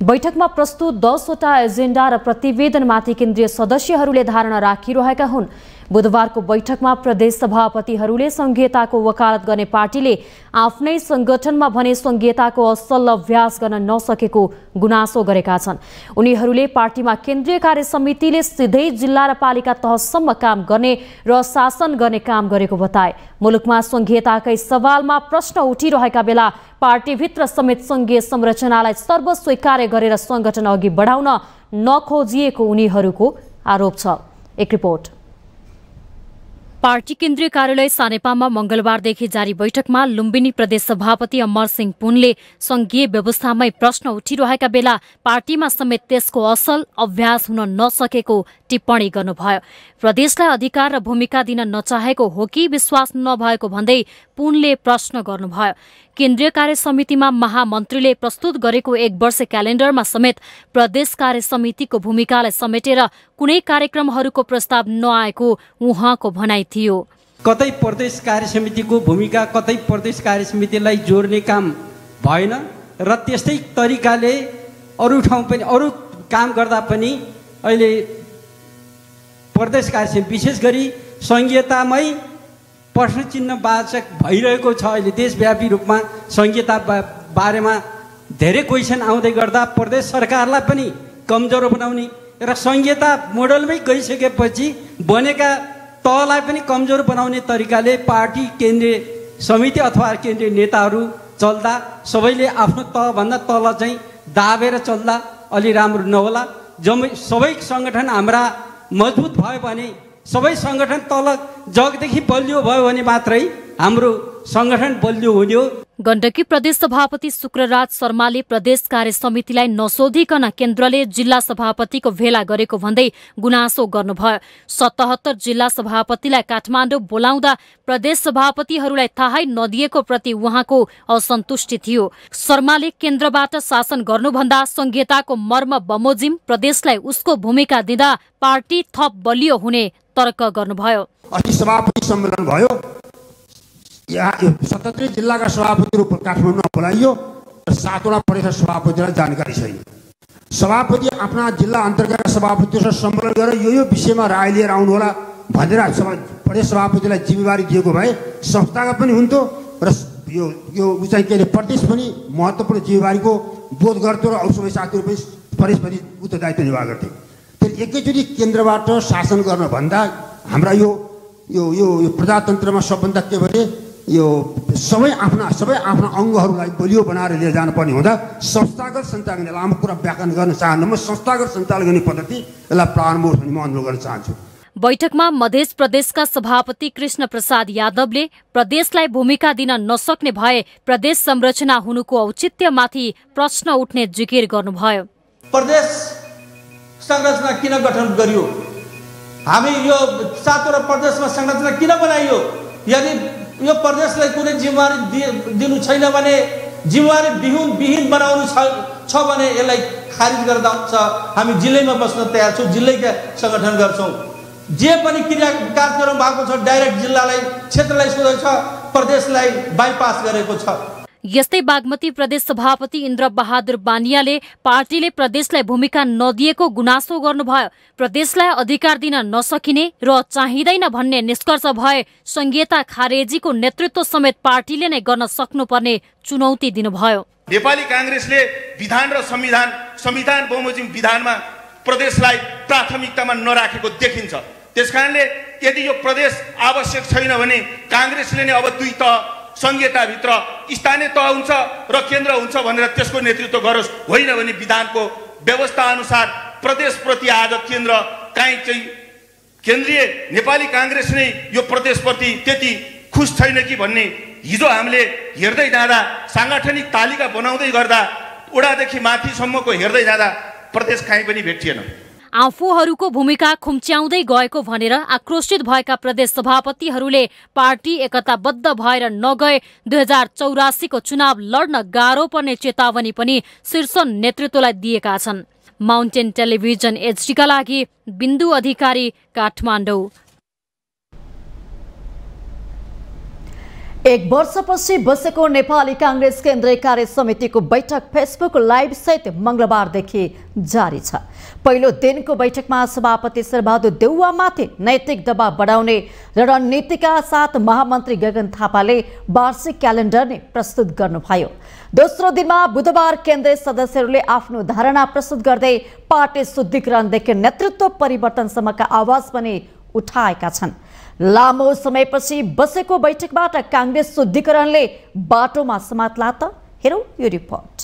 बैठकमा प्रस्तुत 10 वटा एजेन्डा र प्रतिवेदनमाथि केन्द्रीय सदस्यहरूले धारणा राखिरहेका हुन्। बुधबारको बैठकमा प्रदेश सभापतिहरूले संघीयताको वकालत गर्ने पार्टीले आफ्नै संगठनमा भने संघीयताको असल अभ्यास गर्न नसकेको गुनासो गरेका छन्। उनीहरूले पार्टीमा केन्द्रीय कार्य समितिले सिधै जिल्ला र पालिका तहसम्म काम गर्ने र शासन गर्ने काम गरेको बताए। मुलुकमा संघीयताकै सवालमा प्रश्न उठिरहेका बेला पार्टीभित्र समेत संघीय संरचनालाई सर्वस्वीकार्य गरेर संगठन अघि बढाउन नखोजिएको उनीहरूको आरोप छ। एक रिपोर्ट। पार्टी केन्द्रीय कार्यालय सानेपामा मंगलबारदेखि जारी बैठकमा लुम्बिनी प्रदेश सभापति अमर सिंह पुनले संघीय व्यवस्थामै प्रश्न उठिरहेका बेला पार्टीमा समेत त्यसको असल अभ्यास हुन नसकेको टिप्पणी गर्नुभयो। प्रदेशलाई अधिकार र भूमिका दिन नचाहेको हो कि विश्वास नभएको भन्दै पुनले प्रश्न गर्नुभयो। केन्द्रीय कार्य समितिमा महामन्त्रीले प्रस्तुत गरेको 1 वर्ष क्यालेण्डरमा समेत प्रदेश कार्य समितिको भूमिकालाई समेटेर कुनै कार्यक्रमहरूको प्रस्ताव नआएको उहाँको भनाइ थियो। कतै प्रदेश कार्य समितिको भूमिका, कतै प्रदेश कार्य समितिलाई जोड्ने काम भएन र त्यस्तै तरिकाले अरू ठाउँ पनि अरू काम गर्दा पनि अहिले प्रदेश कार्य समिति विशेष गरी संघीयतामै प्रश्न चिन्ह वाचक भइरहेको छ। अहिले देशव्यापी रूपमा संघीयता बारेमा धेरै क्वेसन आउँदै गर्दा प्रदेश सरकारलाई पनि कमजोर बनाउने र संघीयता मोडलमै गइसकेपछि बनेका तहलाई पनि कमजोर बनाउने तरिकाले पार्टी केन्द्रीय समिति अथवा केन्द्रीय नेताहरू चल्दा सबैले आफ्नो तहभन्दा तल चाहिँ दाबेर चल्दा अलि राम्रो नहोला। सबै सङ्गठन हाम्रा मजबुत भयो भने, सबै सङ्गठन तल जगदेखि बलियो भयो भने मात्रै हाम्रो सङ्गठन बलियो हुने हो। गण्डकी प्रदेश सभापति शुक्रराज शर्माले प्रदेश कार्य समितिलाई नसोधिकन केन्द्रले जिल्ला सभापतिको भेला गरेको भन्दै गुनासो गर्नुभयो। 77 जिल्ला सभापतिलाई काठमाडौँ बोलाउँदा प्रदेश सभापतिहरूलाई थाहै नदिएको प्रति उहाँको असन्तुष्टि थियो। शर्माले केन्द्रबाट शासन गर्नुभन्दा संघीयताको मर्म बमोजिम प्रदेशलाई उसको भूमिका दिँदा पार्टी थप बलियो हुने तर्क गर्नुभयो। अस्ति सभापति सम्मेलन भयो, यहाँ 77 जिल्लाका सभापतिहरू काठमाडौँमा बोलाइयो र 7 वटा प्रदेश सभापतिलाई जानकारी छैन। सभापति आफ्ना जिल्ला अन्तर्गतका सभापतिहरूसँग सम्मेलन गरेर यो विषयमा राय लिएर आउनुहोला भनेर प्रदेश सभापतिलाई जिम्मेवारी दिएको भए संस्थागत पनि हुन्थ्यो र यो चाहिँ के अरे प्रदेश पनि महत्त्वपूर्ण जिम्मेवारीको बोध गर्थ्यो र अरू सबै साथीहरू पनि प्रदेशप्रति उत्तरदायित्व निर्वाह गर्थे। फेरि एकैचोटि केन्द्रबाट शासन गर्नभन्दा हाम्रा यो प्रजातन्त्रमा सबभन्दा के भने यो सबै आफ्ना अङ्गहरूलाई बलियो बनाएर लिएर जानुपर्ने हुँदा संस्थागत सञ्चालन, लामो कुरा व्याख्यान गर्न चाहन्न, म संस्थागत सञ्चालन गर्ने पद्धति यसलाई प्रारम्भ होस् भन्ने म अनुरोध गर्न चाहन्छु। बैठकमा मध्य प्रदेशका सभापति कृष्ण प्रसाद यादवले प्रदेशलाई भूमिका दिन नसक्ने भए प्रदेश संरचना हुनुको औचित्यमाथि प्रश्न उठ्ने जिकिर गर्नुभयो। प्रदेश संरचना किन गठन गरियो? हामी यो 7 वटा प्रदेशमा संरचना किन बनाइयो? यदि यो प्रदेशलाई कुनै जिम्मेवारी दिनु छैन भने जिम्मेवारी विहीन बनाउनु छ भने यसलाई खारिज गर्दा हुन्छ। हामी जिल्लैमा बस्न तयार छौँ, जिल्लैका सङ्गठन गर्छौँ। जे पनि क्रिया कार्यक्रम भएको छ डाइरेक्ट जिल्लालाई क्षेत्रलाई सोधेको छ, प्रदेशलाई बाइपास गरेको छ। यस्तै बागमती प्रदेश सभापति इन्द्र बहादुर बानियाले पार्टीले प्रदेशलाई भूमिका नदिएको गुनासो गर्नुभयो। प्रदेशलाई अधिकार दिन नसकिने र चाहिँदैन भन्ने निष्कर्ष भए संघीयता खारेजीको नेतृत्व समेत पार्टीले नै गर्न सक्नुपर्ने चुनौती दिनुभयो। नेपाली कांग्रेसले विधान र संविधान बमोजिम विधानमा प्रदेशलाई प्राथमिकतामा नराखेको देखिन्छ। त्यसकारणले यदि यो प्रदेश आवश्यक छैन भने कांग्रेसले नै अब दुई तह संघीयताभित्र स्थानीय तह हुन्छ र केन्द्र हुन्छ भनेर त्यसको नेतृत्व गरोस्, होइन भने विधानको व्यवस्था अनुसार प्रदेशप्रति आज केन्द्र काहीँ चाहिँ केन्द्रीय नेपाली कांग्रेस नै यो प्रदेशप्रति त्यति खुस छैन कि भन्ने हिजो हामीले हेर्दै जाँदा सांगठनिक तालिका बनाउँदै गर्दा ओडादेखि माथिसम्मको हेर्दै जाँदा प्रदेश काहीँ पनि भेटिएन। आफूहरूको भूमिका खुम्च्याउँदै गएको भनेर आक्रोशित भएका प्रदेश सभापतिहरूले पार्टी एकताबद्ध भएर नगए 2084 को चुनाव लड्न गाह्रो पर्ने चेतावनी पनि शीर्ष नेतृत्वलाई दिएका छन्। माउन्टेन टेलिभिजन एचडीका लागि बिन्दु अधिकारी, काठमाडौँ। एक वर्षपछि बसेको नेपाली कांग्रेस केन्द्रीय कार्य समितिको बैठक फेसबुक लाइभ सहित मंगलबारदेखि जारी छ। पहिलो दिनको बैठकमा सभापति शेरबहादुर देउवामाथि नैतिक दबाव बढाउने रणनीतिका साथ महामन्त्री गगन थापाले वार्षिक क्यालेन्डर नै प्रस्तुत गर्नुभयो। दोस्रो दिनमा बुधबार केन्द्रीय सदस्यहरूले आफ्नो धारणा प्रस्तुत गर्दै पार्टी शुद्धिकरणदेखि नेतृत्व परिवर्तनसम्मका आवाज पनि उठाएका छन्। लामो समयपछि बसेको बैठकबाट कांग्रेस शुद्धिकरणले बाटोमा समात्ला त? हेरौं यो रिपोर्ट।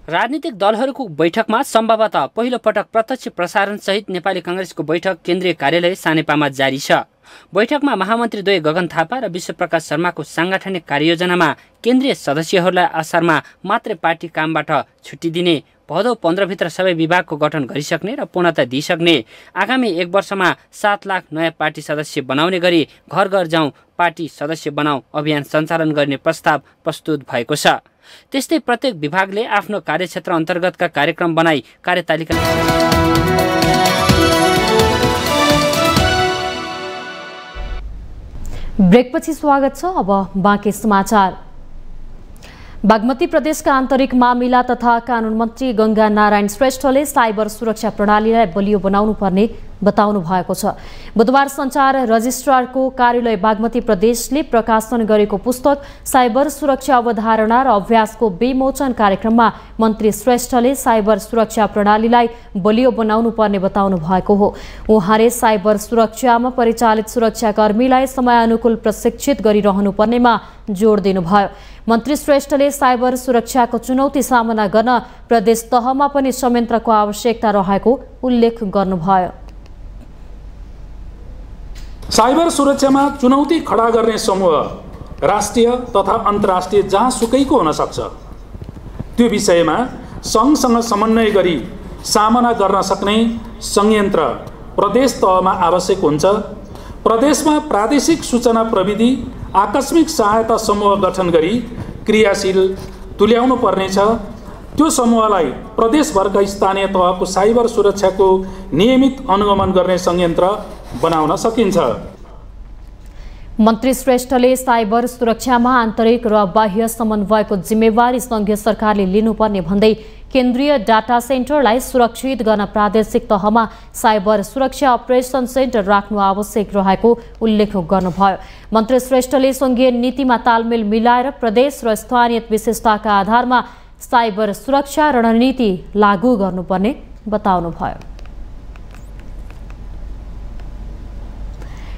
राजनीतिक दलहरूको बैठकमा सम्भवतः पहिलो पटक प्रत्यक्ष प्रसारण सहित नेपाली कांग्रेसको बैठक केन्द्रीय कार्यालय सानेपामा जारी छ। बैठकमा महामन्त्री द्वय गगन थापा र विश्वप्रकाश शर्माको सांगठनिक कार्ययोजनामा केन्द्रीय सदस्यहरूलाई असारमा मात्रै पार्टी कामबाट छुट्टी दिने, भदौ 15 भित्र सबै विभागको गठन गरिसक्ने र पूर्णता दिइसक्ने, आगामी 1 वर्षमा 7 लाख नयाँ पार्टी सदस्य बनाउने गरी घर घर जाउँ पार्टी सदस्य बनाऊ अभियान सञ्चालन गर्ने प्रस्ताव प्रस्तुत भएको छ। त्यस्तै प्रत्येक विभागले आफ्नो कार्यक्षेत्र अन्तर्गतका कार्यक्रम बनाई कार्यतालिका ब्रेकपछि स्वागत छ। अब बाँकी समाचार। बागमती प्रदेशका आन्तरिक मामिला तथा कानून मन्त्री गंगा नारायण श्रेष्ठले साइबर सुरक्षा प्रणालीलाई बलियो बनाउनु पर्ने बताउनु भएको छ। बुधबार सञ्चार रजिस्ट्रारको कार्यालय बागमती प्रदेशले प्रकाशन गरेको पुस्तक साइबर सुरक्षा अवधारणा र अभ्यासको विमोचन कार्यक्रममा मन्त्री श्रेष्ठले साइबर सुरक्षा प्रणालीलाई बलियो बनाउनु पर्ने बताउनु भएको हो। उहाँले साइबर सुरक्षामा परिचालित सुरक्षाकर्मीलाई समयानुकूल प्रशिक्षित गरिरहनु पर्नेमा जोड दिनुभयो। मन्त्री श्रेष्ठले साइबर सुरक्षाको चुनौती सामना गर्न प्रदेश तहमा पनि संयन्त्रको आवश्यकता रहेको उल्लेख गर्नुभयो। साइबर सुरक्षामा चुनौती खडा गर्ने समूह राष्ट्रिय तथा अन्तर्राष्ट्रिय जहाँसुकैको हुन सक्छ। त्यो विषयमा सङ्घसँग समन्वय गरी सामना गर्न सक्ने संयन्त्र प्रदेश तहमा आवश्यक हुन्छ। प्रदेशमा प्रादेशिक सूचना प्रविधि आकस्मिक सहायता समूह गठन गरी क्रियाशील तुल्याउनु पर्नेछ। त्यो समूहलाई प्रदेशभरका स्थानीय तहको साइबर सुरक्षाको नियमित अनुगमन गर्ने संयन्त्र बनाउन सकिन्छ। मन्त्री श्रेष्ठले साइबर सुरक्षामा आन्तरिक र बाह्य समन्वयको जिम्मेवारी संघीय सरकारले लिनुपर्ने भन्दै केन्द्रीय डाटा सेन्टरलाई सुरक्षित गर्न प्रादेशिक तहमा साइबर सुरक्षा अपरेसन सेन्टर राख्नु आवश्यक रहेको उल्लेख गर्नुभयो। मन्त्री श्रेष्ठले संघीय नीतिमा तालमेल मिलाएर प्रदेश र स्थानीय विशेषताका आधारमा साइबर सुरक्षा रणनीति लागू गर्नुपर्ने बताउनुभयो।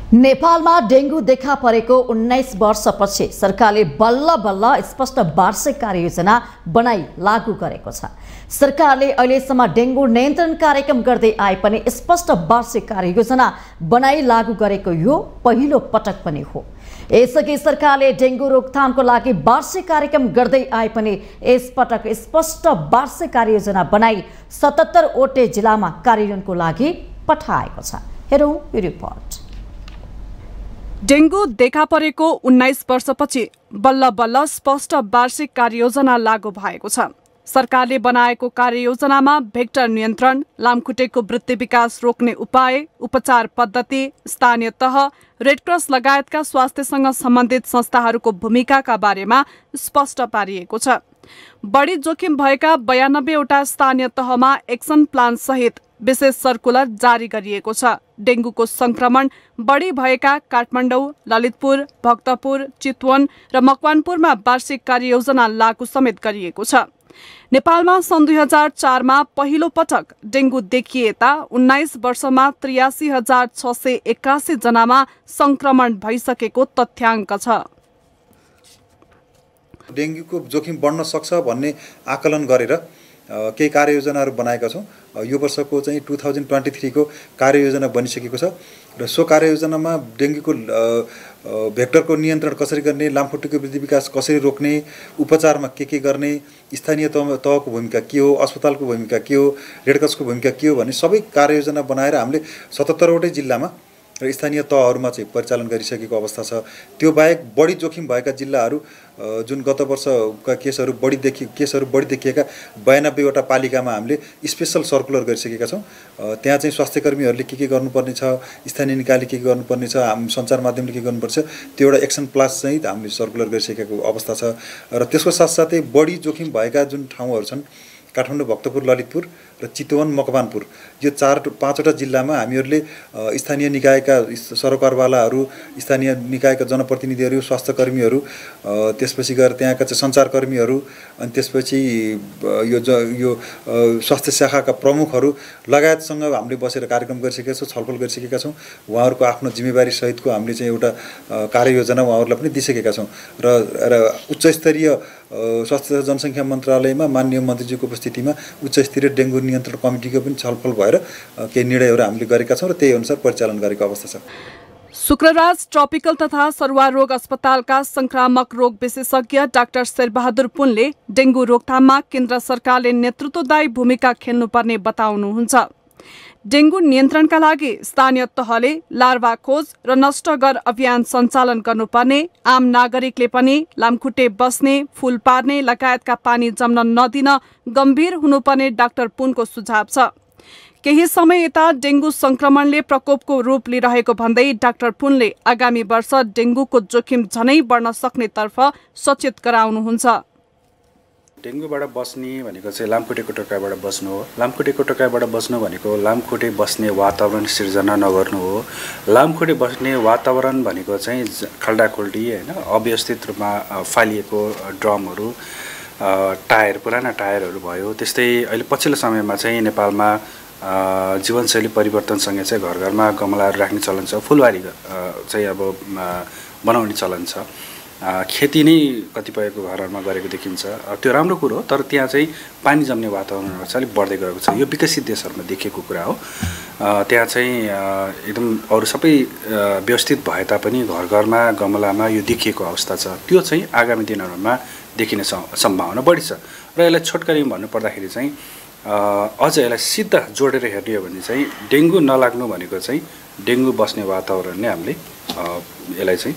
नेपालमा डेंगू देखा परेको 19 वर्षपछि सरकारले बल्ल बल्ल स्पष्ट वार्षिक कार्ययोजना बनाई लागू गरेको छ। सरकारले अहिलेसम्म डेंगू नियन्त्रण कार्यक्रम गर्दै आए पनि स्पष्ट वार्षिक कार्ययोजना बनाई लागू गरेको यो पहिलो पटक पनि हो। यसअघि सरकारले डेंगू रोकथामको लागि वार्षिक कार्यक्रम गर्दै आए पनि यसपटक स्पष्ट वार्षिक कार्ययोजना बनाई 77 वटै जिल्लामा कार्यान्वयनको लागि पठाएको छ। हेरौं यो रिपोर्ट। डेंगू देखा परेको 19 वर्षपछि बल्ल बल्ल स्पष्ट वार्षिक कार्ययोजना लागू भएको छ। सरकारले बनाएको कार्ययोजनामा भेक्टर नियन्त्रण, लामखुट्टेको वृद्धि विकास रोक्ने उपाय, उपचार पद्धति, स्थानीय तह, रेडक्रस लगायतका स्वास्थ्यसँग सम्बन्धित संस्थाहरूको भूमिकाका बारेमा स्पष्ट पारिएको छ। बढी जोखिम भएका 92वटा स्थानीय तहमा एक्सन प्लान सहित विशेष सर्कुलर जारी गरिएको छ। डेंगूको संक्रमण बढी भएका काठमाडौँ, ललितपुर, भक्तपुर, चितवन र मकवानपुरमा वार्षिक कार्ययोजना लागू समेत गरिएको छ। नेपालमा सन् 2004मा पहिलो पटक डेंगू देखिएता 19 वर्षमा 83,681 जनामा संक्रमण भइसकेको तथ्याङ्क छ। डेंगूको जोखिम बढ्न सक्छ भन्ने आकलन गरेर केही कार्ययोजनाहरू बनाएका छौँ। यो वर्षको चाहिँ 2023 को कार्ययोजना बनिसकेको छ र सो कार्ययोजनामा डेंगूको भेक्टरको नियन्त्रण कसरी गर्ने, लामखुट्टेको वृद्धि विकास कसरी रोक्ने, उपचारमा के गर्ने, स्थानीय तहको भूमिका के हो, अस्पतालको भूमिका के हो, रेडक्रसको भूमिका के हो भन्ने सबै कार्ययोजना बनाएर हामीले 77वटै जिल्लामा र स्थानीय तहहरूमा चाहिँ परिचालन गरिसकेको अवस्था छ। त्यो बाहेक बढी जोखिम भएका जिल्लाहरू जुन गत वर्षका केसहरू बढी देखिएका 92वटा पालिकामा हामीले स्पेशल सर्कुलर गरिसकेका छौँ। त्यहाँ चाहिँ स्वास्थ्यकर्मीहरूले के गर्नुपर्ने छ, स्थानीय निकायले के गर्नुपर्ने छ, सञ्चार माध्यमले के गर्नुपर्छ, त्यो एउटा एक्सन प्लान चाहिँ हामीले सर्कुलर गरिसकेको अवस्था छ। र त्यसको साथसाथै बढी जोखिम भएका जुन ठाउँहरू छन् काठमाडौँ, भक्तपुर, ललितपुर र चितवन, मकवानपुर, यो 4-5वटा जिल्लामा हामीहरूले स्थानीय निकायका सरोकारवालाहरू, स्थानीय निकायका जनप्रतिनिधिहरू, स्वास्थ्यकर्मीहरू, त्यसपछि गएर त्यहाँका चाहिँ सञ्चारकर्मीहरू, अनि त्यसपछि यो स्वास्थ्य शाखाका प्रमुखहरू लगायतसँग हामीले बसेर कार्यक्रम गरिसकेका छौँ, छलफल गरिसकेका छौँ। उहाँहरूको आफ्नो जिम्मेवारी सहितको हामीले चाहिँ एउटा कार्ययोजना उहाँहरूलाई पनि दिइसकेका छौँ र उच्चस्तरीय स्वास्थ्य जनसङ्ख्या मन्त्रालयमा माननीय मन्त्रीजीको उपस्थितिमा उच्चस्तरीय डेंगू नियन्त्रण कमिटीको पनि छलफल भएर केही निर्णयहरू हामीले गरेका छौँ र त्यही अनुसार परिचालन गरेको अवस्था छ। शुक्रराज ट्रपिकल तथा सरुवा रोग अस्पतालका संक्रामक रोग विशेषज्ञ डाक्टर शेरबहादुर पुनले डेंगू रोकथाममा केन्द्र सरकारले नेतृत्वदायी भूमिका खेल्नुपर्ने बताउनुहुन्छ। डेंगू नियन्त्रणका लागि स्थानीय तहले लार्वा खोज र नष्ट गर अभियान सञ्चालन गर्नुपर्ने, आम नागरिकले पनि लामखुट्टे बस्ने, फूल पार्ने लगायतका पानी जम्न नदिन गम्भीर हुनुपर्ने डाक्टर पुनको सुझाव छ। केही समय यता डेंगू संक्रमणले प्रकोपको रूप लिइरहेको भन्दै डाक्टर पुनले आगामी वर्ष डेंगूको जोखिम झनै बढ्न सक्नेतर्फ सचेत गराउनुहुन्छ। डेंगूबाट बस्ने भनेको चाहिँ लामखुट्टेको टोकाइबाट बस्नु हो। लामखुट्टेको टोकाइबाट बस्नु भनेको लामखुट्टे बस्ने वातावरण सिर्जना नगर्नु हो। लामखुट्टे बस्ने वातावरण भनेको चाहिँ खाल्डाखुल्डी होइन, अव्यवस्थित रूपमा फालिएको ड्रमहरू, टायर, पुराना टायरहरू भयो। त्यस्तै अहिले पछिल्लो समयमा चाहिँ नेपालमा जीवनशैली परिवर्तनसँगै चाहिँ घर घरमा गमलाहरू राख्ने चलन छ, फुलबारी चाहिँ अब बनाउने चलन छ। खेती नै कतिपयको घरहरूमा गरेको देखिन्छ। त्यो राम्रो कुरो हो, तर त्यहाँ चाहिँ पानी जम्ने वातावरणहरू चाहिँ अलिक बढ्दै गएको छ। यो विकसित देशहरूमा देखिएको कुरा हो। त्यहाँ चाहिँ एकदम अरू सबै व्यवस्थित भए तापनि घर घरमा गमलामा यो देखिएको अवस्था छ। त्यो चाहिँ आगामी दिनहरूमा देखिने सम्भावना बढी छ। र यसलाई छोटकरीमा भन्नुपर्दाखेरि चाहिँ अझ यसलाई सिधा जोडेर हेर्ने हो भने चाहिँ डेंगू नलाग्नु भनेको चाहिँ डेंगू बस्ने वातावरण नै हामीले यसलाई चाहिँ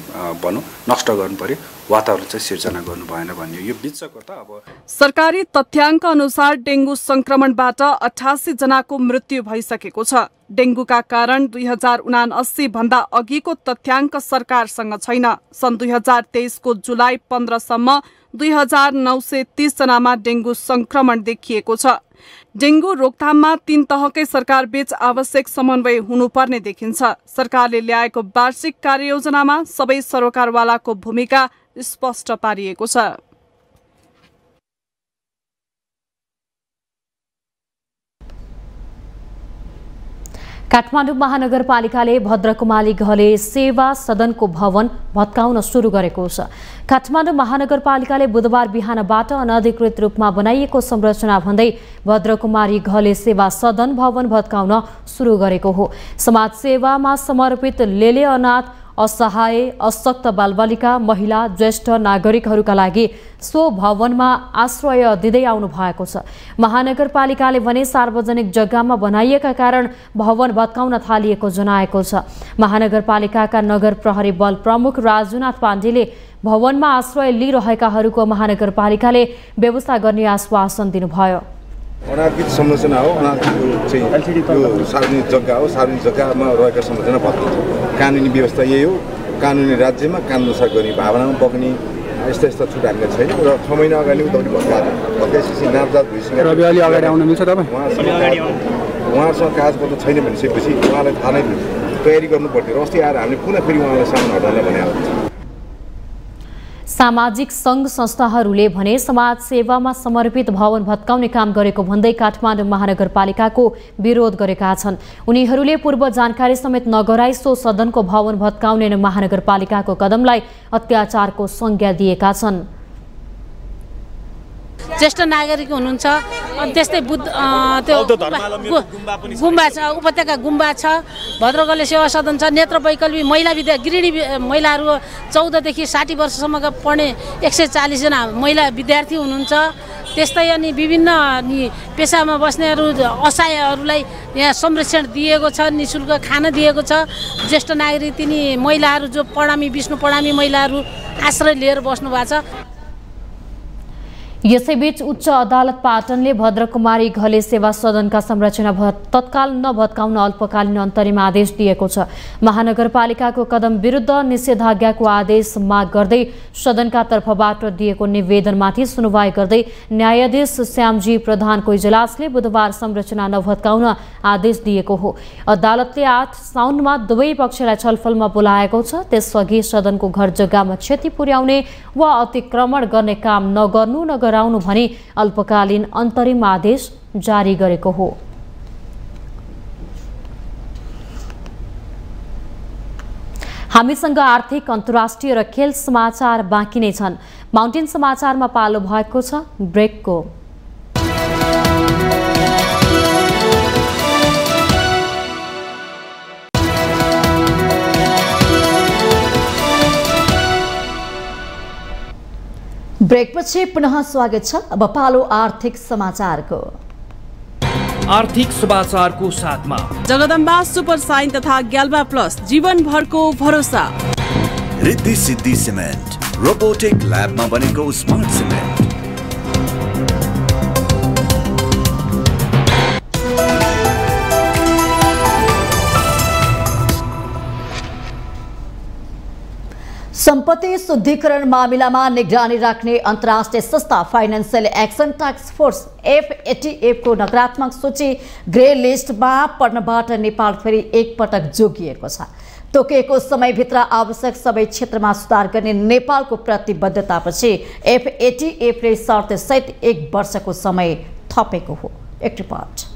नष्ट गर्नु पर्यो, वातावरण चाहिँ सिर्जना गर्नु भएन भन्ने यो बिचको त अब सरकारी तथ्याङ्क अनुसार डेंगू संक्रमणबाट 88 जनाको मृत्यु भइसकेको छ। डेंगूका कारण 2079 भन्दा अघिको तथ्याङ्क सरकारसँग छैन। सन् 2023 को जुलाई 15 सम्म 2930 जनामा डेंगू संक्रमण देखिएको छ। डेंगू रोकथाममा 3 तहकै सरकार बीच आवश्यक समन्वय हुनुपर्ने देखिन्छ। सरकारले ल्याएको वार्षिक कार्ययोजनामा सबै सरोकारवालाको भूमिका स्पष्ट पारिएको छ। काठमाडौँ महानगरपालिकाले भद्रकुमारी घले सेवा सदनको भवन भत्काउन सुरु गरेको छ। काठमाडौँ महानगरपालिकाले बुधबार बिहानबाट अनधिकृत रूपमा बनाइएको संरचना भन्दै भद्रकुमारी घले सेवा सदन भवन भत्काउन सुरु गरेको हो। समाज सेवामा समर्पित लेले अनाथ असहाय, अशक्त बालबालिका, महिला, ज्येष्ठ नागरिकहरूका लागि सो भवनमा आश्रय दिँदै आउनु भएको छ। महानगरपालिकाले भने सार्वजनिक जग्गामा बनाइएका कारण भवन भत्काउन थालिएको जनाएको छ। महानगरपालिकाका नगर प्रहरी बल प्रमुख राजुनाथ पाण्डेले भवनमा आश्रय लिइरहेकाहरूको महानगरपालिकाले व्यवस्था गर्ने आश्वासन दिनुभयो। अनार्कित संरचना हो, अनार्कित चाहिँ यो सार्वजनिक जग्गा हो, सार्वजनिक जग्गामा रहेका संरचना भत्किन्छ। कानुनी व्यवस्था यही हो, कानुनी राज्यमा कानुनअनुसार गर्ने भावनामा बग्ने यस्ता यस्ता छुट हामीलाई छैन र 6 महिना अगाडि उताउली भत्काएपछि नापजात भइसकेको उहाँहरूसँग कागजपत्र छैन भनिसकेपछि उहाँलाई थाहा नै तयारी गर्नु पर्थ्यो र अस्ति आएर हामीले पुनः फेरि उहाँलाई सामना हटाउन भनेको। सामाजिक सङ्घ संस्थाहरूले भने समाज सेवामा समर्पित भवन भत्काउने काम गरेको भन्दै काठमाडौँ महानगरपालिकाको विरोध गरेका छन्। उनीहरूले पूर्व जानकारी समेत नगराई सो सदनको भवन भत्काउने महानगरपालिकाको कदमलाई अत्याचारको संज्ञा दिएका छन्। ज्येष्ठ नागरिक हुनुहुन्छ, त्यस्तै त्यो गुम्बा छ, उपत्यका गुम्बा छ, भद्रकाली सेवा सदन छ, नेत्र वैकल्पिक महिला गृहिणी महिलाहरू 14 देखि 60 वर्षसम्मका पढ्ने 140 जना महिला विद्यार्थी हुनुहुन्छ। त्यस्तै अनि विभिन्न पेसामा बस्नेहरू असहायहरूलाई यहाँ संरक्षण दिएको छ, निःशुल्क खाना दिएको छ। ज्येष्ठ नागरिक तिनी महिलाहरू जो पढामी विष्णु पढामी महिलाहरू आश्रय लिएर बस्नु भएको छ। यसैबीच उच्च अदालत पाटनले भद्रकुमारी घले सेवा सदनका संरचना तत्काल नभत्काउन अल्पकालीन अन्तरिम आदेश दिएको छ। महानगरपालिकाको कदम विरुद्ध निषेधाज्ञाको आदेश माग गर्दै सदनका तर्फबाट दिएको निवेदनमाथि सुनवाई गर्दै न्यायाधीश श्यामजी प्रधानको इजलासले बुधबार संरचना नभत्काउन आदेश दिएको हो। अदालतले 8 साउनमा दुवै पक्षलाई छलफलमा बोलाएको छ। त्यसअघि सदनको घर जग्गामा क्षति पुर्याउने वा अतिक्रमण गर्ने काम नगराउनु भनी अल्पकालीन अन्तरिम आदेश जारी गरेको हो। हामीसँग आर्थिक, अन्तर्राष्ट्रिय र खेल समाचार बाँकी नै छन्। माउन्टेन समाचारमा पालो भएको छ ब्रेकको। ब्रेकपछि पुनः स्वागत छ। अब पालो आर्थिक समाचारको। आर्थिक समाचारको साथमा जगदम्बा सुपर साइन तथा ग्याल्बा प्लस जीवनभरको भरोसा। रिद्धि सिद्धि सिमेन्ट रोबोटिक ल्याबमा बनेको स्मार्ट सिमेन्ट। सम्पत्ति शुद्धिकरण मामिलामा निगरानी राख्ने अन्तर्राष्ट्रिय संस्था financial action task force FATF को नकारात्मक सूची ग्रे लिस्टमा पर्नबाट नेपाल फेरि एकपटक जोगिएको छ। तोकिएको समयभित्र आवश्यक सबै क्षेत्रमा सुधार गर्ने नेपालको प्रतिबद्धतापछि FATF ले शर्तसहित 1 वर्षको समय थपेको हो। एक रिपोर्ट।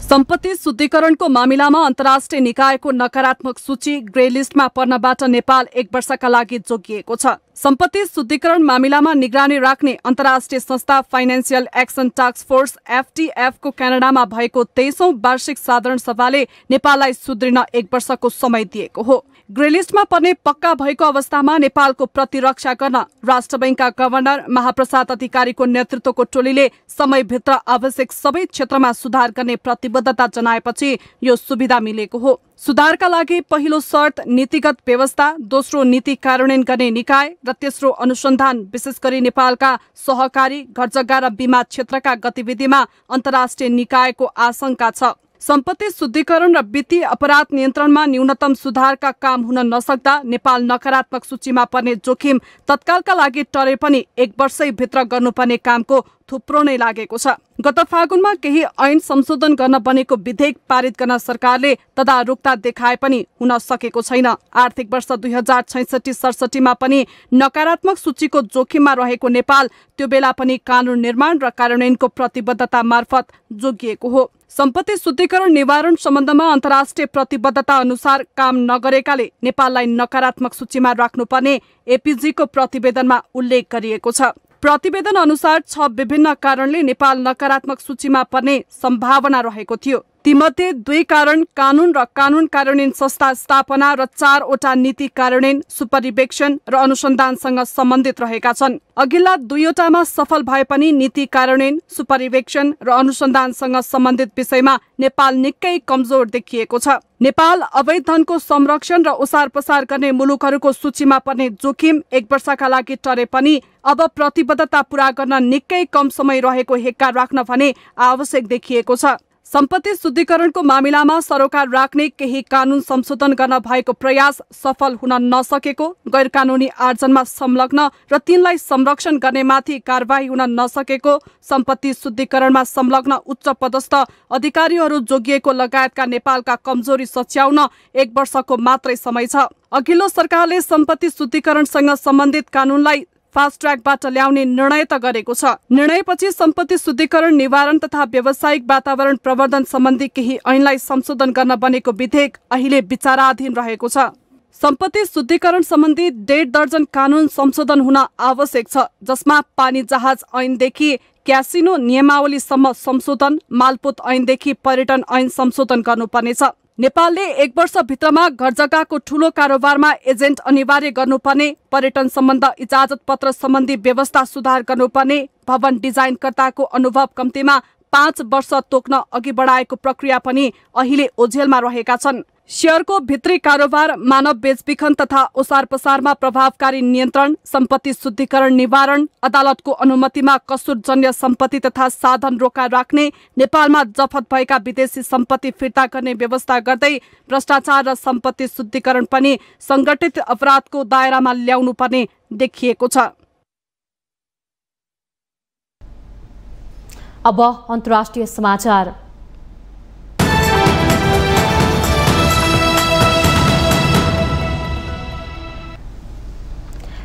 सम्पत्ति शुद्धिकरणको मामिलामा अन्तर्राष्ट्रिय निकायको नकारात्मक सूची ग्रे लिस्टमा पर्नबाट नेपाल 1 वर्षका लागि जोगिएको छ। सम्पत्ति शुद्धिकरण मामिलामा निगरानी राख्ने अन्तर्राष्ट्रिय संस्था financial action task force FATF को क्यानाडामा भएको 23औं वार्षिक साधारण सभाले नेपाललाई सुध्रिन 1 वर्षको समय दिएको हो। ग्रे लिस्टमा पर्ने पक्का भएको अवस्थामा नेपालको प्रतिरक्षा गर्न राष्ट्र बैंकका गभर्नर महाप्रसाद अधिकारीको नेतृत्वको टोलीले समयभित्र आवश्यक सबै क्षेत्रमा सुधार गर्ने प्रतिबद्धता जनाएपछि यो सुविधा मिलेको हो। सुधारका लागि पहिलो शर्त नीतिगत व्यवस्था, दोस्रो नीति कार्यान्वयन गर्ने निकाय र तेस्रो अनुसन्धान, विशेष गरी नेपालका सहकारी, घरजग्गा र बीमा क्षेत्रका गतिविधिमा अन्तर्राष्ट्रिय निकायको आशंका छ। सम्पत्ति शुद्धिकरण र वित्तीय अपराध नियन्त्रणमा न्यूनतम सुधारका काम हुन नसक्दा नेपाल नकारात्मक सूचीमा पर्ने जोखिम तत्कालका लागि टरे पनि 1 वर्षैभित्र गर्नुपर्ने कामको थुप्रो नै लागेको छ। गत फागुनमा केही ऐन संशोधन गर्न बनेको विधेयक पारित गर्न सरकारले तदारुकता देखाए पनि हुन सकेको छैन। आर्थिक वर्ष 2066-67 मा पनि नकारात्मक सूचीको जोखिममा रहेको नेपाल त्यो बेला पनि कानून निर्माण र कार्यान्वयनको प्रतिबद्धता मार्फत जोगिएको हो। सम्पत्ति शुद्धिकरण निवारण सम्बन्धमा अन्तर्राष्ट्रिय प्रतिबद्धता अनुसार काम नगरेकाले नेपाललाई नकारात्मक सूचीमा राख्नुपर्ने APG को प्रतिवेदनमा उल्लेख गरिएको छ। प्रतिवेदन अनुसार 6 विभिन्न कारणले नेपाल नकारात्मक सूचीमा पर्ने सम्भावना रहेको थियो। तीमध्ये 2 कारण कानुन र कानुन कार्यान्वयन संस्था स्थापना र 4 वटा नीति कार्यान्वयन, सुपरिवेक्षण र अनुसन्धानसँग सम्बन्धित रहेका छन्। अघिल्ला 2 वटामा सफल भए पनि नीति कार्यान्वयन, सुपरिवेक्षण र अनुसन्धानसँग सम्बन्धित विषयमा नेपाल निकै कमजोर देखिएको छ। नेपाल अवैध धनको संरक्षण र ओसार पसार गर्ने मुलुकहरूको सूचीमा पर्ने जोखिम 1 वर्षका लागि टरे पनि अब प्रतिबद्धता पूरा गर्न निकै कम समय रहेको हेक्का राख्न भने आवश्यक देखिएको छ। सम्पत्ति शुद्धिकरणको मामिलामा सरोकार राख्ने केही कानुन संशोधन गर्न भएको प्रयास सफल हुन नसकेको, गैर कानुनी आर्जनमा संलग्न र तिनलाई संरक्षण गर्नेमाथि कारबाही हुन नसकेको, सम्पत्ति शुद्धिकरणमा संलग्न उच्च पदस्थ अधिकारीहरू जोगिएको लगायतका नेपालका कमजोरी सच्याउन 1 वर्षको मात्रै समय छ। अघिल्लो सरकारले सम्पत्ति शुद्धिकरणसँग सम्बन्धित कानुनलाई फास्ट ट्र्याकबाट ल्याउने निर्णय त गरेको छ। निर्णयपछि सम्पत्ति शुद्धिकरण, निवारण तथा व्यावसायिक वातावरण प्रवर्धन सम्बन्धी केही ऐनलाई संशोधन गर्न बनेको विधेयक अहिले विचाराधीन रहेको छ। सम्पत्ति शुद्धिकरण सम्बन्धी 1.5 दर्जन कानुन संशोधन हुन आवश्यक छ, जसमा पानी जहाज ऐनदेखि क्यासिनो नियमावलीसम्म संशोधन, मालपोत ऐनदेखि पर्यटन ऐन संशोधन गर्नुपर्नेछ। नेपालले 1 वर्षभित्रमा घर जग्गाको ठूलो कारोबारमा एजेन्ट अनिवार्य गर्नुपर्ने, पर्यटन सम्बन्ध इजाजत पत्र सम्बन्धी व्यवस्था सुधार गर्नुपर्ने, भवन डिजाइनकर्ताको अनुभव कम्तीमा 5 वर्ष तोक्न अघि बढाएको प्रक्रिया पनि अहिले ओझेलमा रहेका छन्। शेयरको भित्री कारोबार, मानव बेचबिखन तथा ओसार पसारमा प्रभावकारी नियन्त्रण, सम्पत्ति शुद्धिकरण निवारण, अदालतको अनुमतिमा कसुरजन्य सम्पत्ति तथा साधन रोका राख्ने, नेपालमा जफत भएका विदेशी सम्पत्ति फिर्ता गर्ने व्यवस्था गर्दै भ्रष्टाचार र सम्पत्ति शुद्धिकरण पनि संगठित अपराधको दायरामा ल्याउनु पर्ने देखिएको छ। अब अन्तर्राष्ट्रिय समाचार।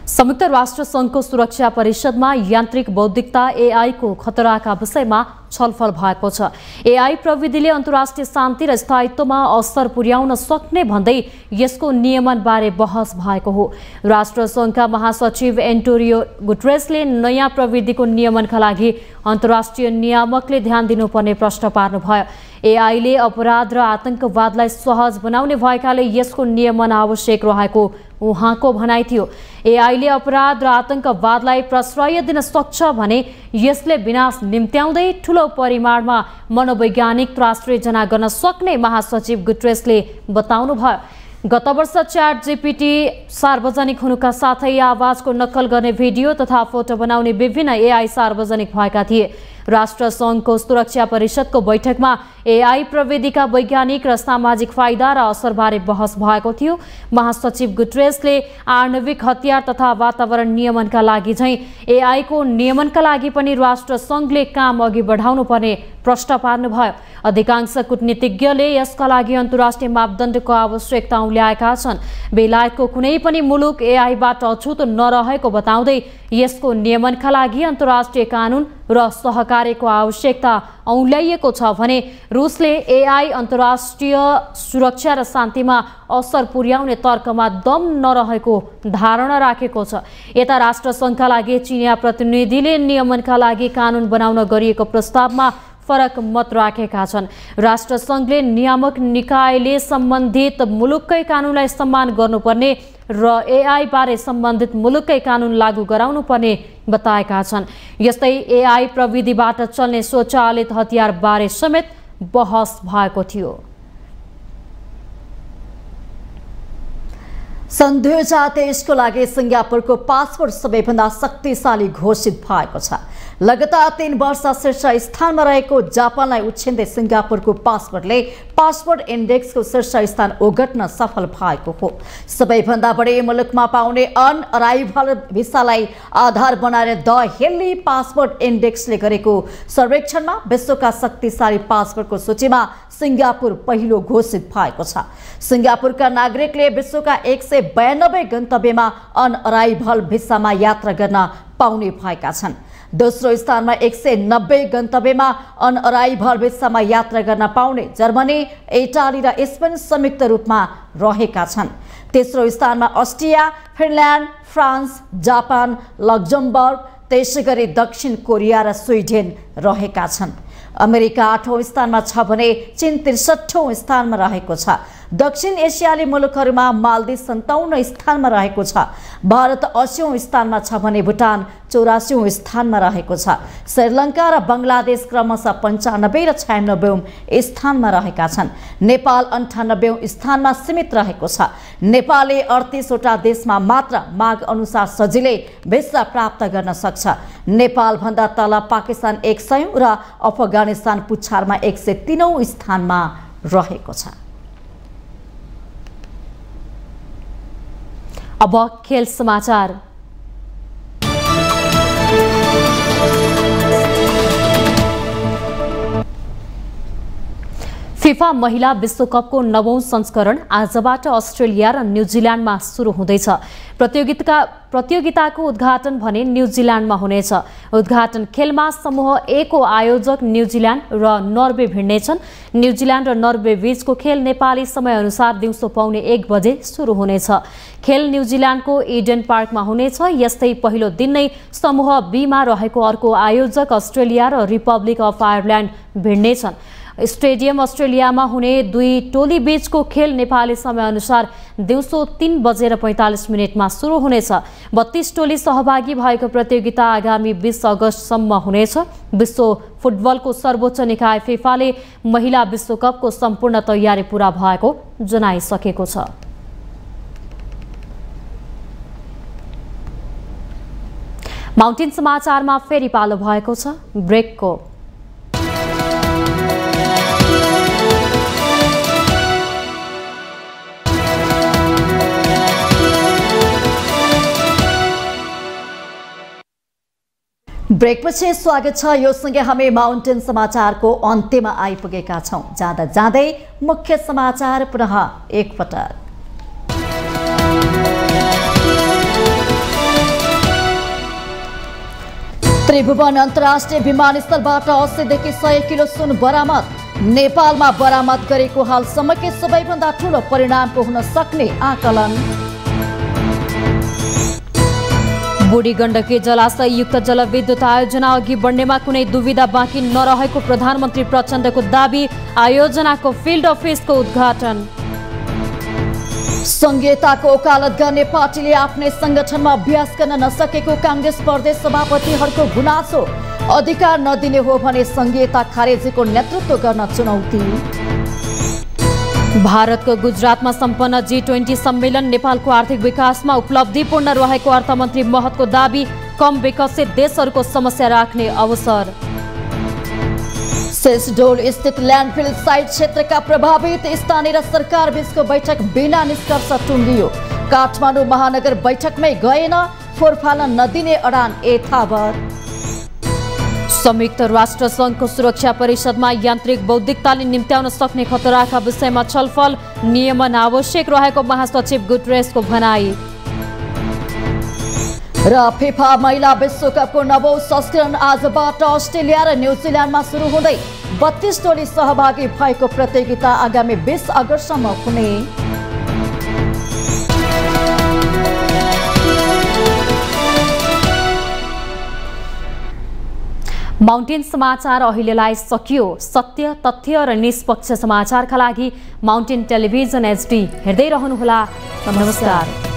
संयुक्त राष्ट्र संघको सुरक्षा परिषदमा यान्त्रिक बौद्धिकता एआई को खतराका विषयमा छलफल भएको छ। एआई प्रविधिले अन्तर्राष्ट्रिय शान्ति र स्थायित्वमा असर पुर्याउन सक्ने भन्दै यसको नियमन बारे बहस भएको हो। राष्ट्र संघका महासचिव एन्टोनियो गुटेरेसले नयाँ प्रविधिको नियमनका लागि अन्तर्राष्ट्रिय नियामकले ध्यान दिनुपर्ने प्रश्न पार्नुभयो। एआईले अपराध र आतंकवादलाई सहज बनाउने भएकाले यसको नियमन आवश्यक रहेको उहाँको भनाइ थियो। एआईले अपराध र आतंकवादलाई प्रश्रय दिन सक्छ भने यसले विनाश निम्त्याउँदै ठूलो परिमाणमा मनोवैज्ञानिक त्रास सृजना गर्न सक्ने महासचिव गुटेरेसले बताउनुभयो। गत वर्ष च्याट जीपीटी सार्वजनिक हुनुका साथै आवाजको नक्कल गर्ने भिडियो तथा फोटो बनाउने विभिन्न एआई सार्वजनिक भएका थिए। राष्ट्र संघको सुरक्षा परिषदको बैठकमा एआई प्रविधिका वैज्ञानिक र सामाजिक फाइदा र असरबारे बहस भएको थियो। महासचिव गुटेरेसले आणविक हतियार तथा वातावरण नियमनका लागि झैं एआई को नियमनका लागि पनि राष्ट्र संघले काम अघि बढाउनु पर्ने प्रश्न पार्नुभयो। अधिकांश कूटनीतिज्ञले यसका लागि अन्तर्राष्ट्रिय मापदण्डको आवश्यकता उल्याएका छन्। बेलायतको कुनै पनि मुलुक एआईबाट अछुत नरहेको बताउँदै यसको नियमनका लागि अन्तर्राष्ट्रिय कानुन र सहकार्यको आवश्यकता औल्याइएको छ भने रुसले एआई अन्तर्राष्ट्रिय सुरक्षा र शान्तिमा असर पुर्याउने तर्कमा दम नरहेको धारणा राखेको छ। यता राष्ट्र संघका लागि चिनिया प्रतिनिधिले नियमनका लागि कानुन बनाउन गरिएको प्रस्तावमा फरक मत राखेका छन्। राष्ट्र संघले नियामक निकायले सम्बन्धित मुलुककै कानुनलाई सम्मान गर्नुपर्ने र एआई बारे सम्बन्धित मुलुककै कानुन लागू गराउनु पर्ने बताएका छन्। यस्तै एआई प्रविधिबाट चल्ने स्वचालित हतियार बारे समेत बहस भएको थियो। सन् 2023 को लागि सिंगापुरको पासपोर्ट सबैभन्दा शक्तिशाली घोषित भएको छ। लगातार 3 वर्ष शीर्ष स्थानमा रहेको जापानलाई उछिन्दै सिंगापुरको पासपोर्टले पासपोर्ट इन्डेक्सको शीर्ष स्थान ओगट्न सफल भएको हो। सबैभन्दा बढी मुलुकमा पाउने अन अराइभल भिसालाई आधार बनाएर द हेली पासपोर्ट इन्डेक्सले गरेको सर्वेक्षणमा विश्वका शक्तिशाली पासपोर्टको सूचीमा सिंगापुर पहिलो घोषित भएको छ। सिंगापुरका नागरिकले विश्वका 192 गन्तव्यमा अन अराइभल भिसामा यात्रा गर्न पाउने भएका छन्। दोस्रो स्थानमा 190 गन्तव्यमा अन अराइभल भिसामा यात्रा गर्न पाउने जर्मनी, इटाली र स्पेन संयुक्त रूपमा रहेका छन्। तेस्रो स्थानमा Austria, Finland, France, Japan, Luxembourg, त्यसैगरी दक्षिण कोरिया र स्विडेन रहेका छन्। अमेरिका 8औं स्थानमा छ भने चीन 63औं स्थानमा रहेको छ। दक्षिण एसियाली मुलुकहरूमा मालदिभ 57औं स्थानमा रहेको छ। भारत 80औं स्थानमा छ भने भुटान 84औं स्थानमा रहेको छ। श्रीलङ्का र बङ्गलादेश क्रमशः 95 र 96औं स्थानमा रहेका छन्। नेपाल 98औं स्थानमा सीमित रहेको छ। नेपालले 38 वटा देशमा मात्र माग अनुसार सजिलै भिसा प्राप्त गर्न सक्छ। नेपाल भन्दा तल पाकिस्तान 100औं र अफगानिस्तान पुच्छारमा 103औं स्थानमा रहेको छ। अब खेल समाचार। फिफा महिला विश्वकपको 9औं संस्करण आजबाट अस्ट्रेलिया र न्युजिल्यान्डमा सुरु हुँदैछ। प्रतियोगिताको उद्घाटन भने न्युजिल्यान्डमा हुनेछ। उद्घाटन खेलमा समूह ए को आयोजक न्युजिल्यान्ड र नर्वे भिड्नेछन्। न्युजिल्यान्ड र नर्वे बीचको खेल नेपाली समयअनुसार दिउँसो 1:15 बजे सुरु हुनेछ। खेल न्युजिल्यान्डको इडेन पार्कमा हुनेछ। यस्तै पहिलो दिन नै समूह बी मा रहेको अर्को आयोजक अस्ट्रेलिया र रिपब्लिक अफ आयरल्यान्ड भिड्नेछन्। स्टेडियम अस्ट्रेलियामा हुने दुई टोली बीचको खेल नेपाली समयअनुसार दिउँसो 3:45 सुरु हुनेछ। 32 टोली सहभागी भएको प्रतियोगिता आगामी 20 अगस्तसम्म हुनेछ। विश्व फुटबलको सर्वोच्च निकाय फिफाले महिला विश्वकपको सम्पूर्ण तयारी पूरा भएको जनाइसकेको छ। माउन्टेन समाचारमा फेरि पालो भएको छ ब्रेकको। ब्रेकपछि स्वागत छ। यो सँगै हामी माउन्टेन समाचारको अन्त्यमा आइपुगेका छौं। जाँदा जाँदै मुख्य समाचार पुनः एकपटक। त्रिभुवन अन्तर्राष्ट्रिय विमानस्थलबाट 80 देखि 100 किलो सुन बरामद। नेपालमा बरामद गरेको हालसम्मकै सबैभन्दा ठूलो परिणामको हुन सक्ने आकलन। बुढी गण्डकी जलाशय युक्त जलविद्युत आयोजना अघि बढ्नेमा कुनै दुविधा बाँकी नरहेको प्रधानमन्त्री प्रचण्डको दाबी। आयोजनाको फिल्ड अफिसको उद्घाटन। संघीयताको वकालत गर्ने पार्टीले आफ्नै संगठनमा अभ्यास गर्न नसकेको कांग्रेस प्रदेश सभापतिहरूको गुनासो। अधिकार नदिने हो भने संघीयता खारेजीको नेतृत्व गर्न चुनौती। भारतको गुजरातमा सम्पन्न G20 सम्मेलन नेपालको आर्थिक विकासमा उपलब्धिपूर्ण रहेको अर्थमन्त्री महतको दाबी। कम विकसित देशहरूको समस्या राख्ने अवसर। सेसडोल स्थित ल्यान्डफिल साइट क्षेत्रका प्रभावित स्थानीय र सरकार बीचको बैठक बिना निष्कर्ष टुङ्गियो। काठमाडौँ महानगर बैठकमै गएन। फोहोर फाल्न नदिने अडान यथावत। संयुक्त राष्ट्र संघको सुरक्षा परिषदमा यान्त्रिक बौद्धिकताले निम्त्याउन सक्ने खतराका विषयमा छलफल। नियमन आवश्यक रहेको महासचिव गुटरेसको भनाई। र फिफा महिला विश्वकपको 9औं संस्करण आजबाट अस्ट्रेलिया र न्युजिल्यान्डमा सुरु हुँदै 32 टोली सहभागी भएको प्रतियोगिता आगामी 20 अगस्तसम्म हुने। माउन्टेन समाचार अहिलेलाई सकियो। सत्य, तथ्य र निष्पक्ष समाचारका लागि माउन्टेन टेलिभिजन HD हेर्दै रहनुहोला। नमस्कार।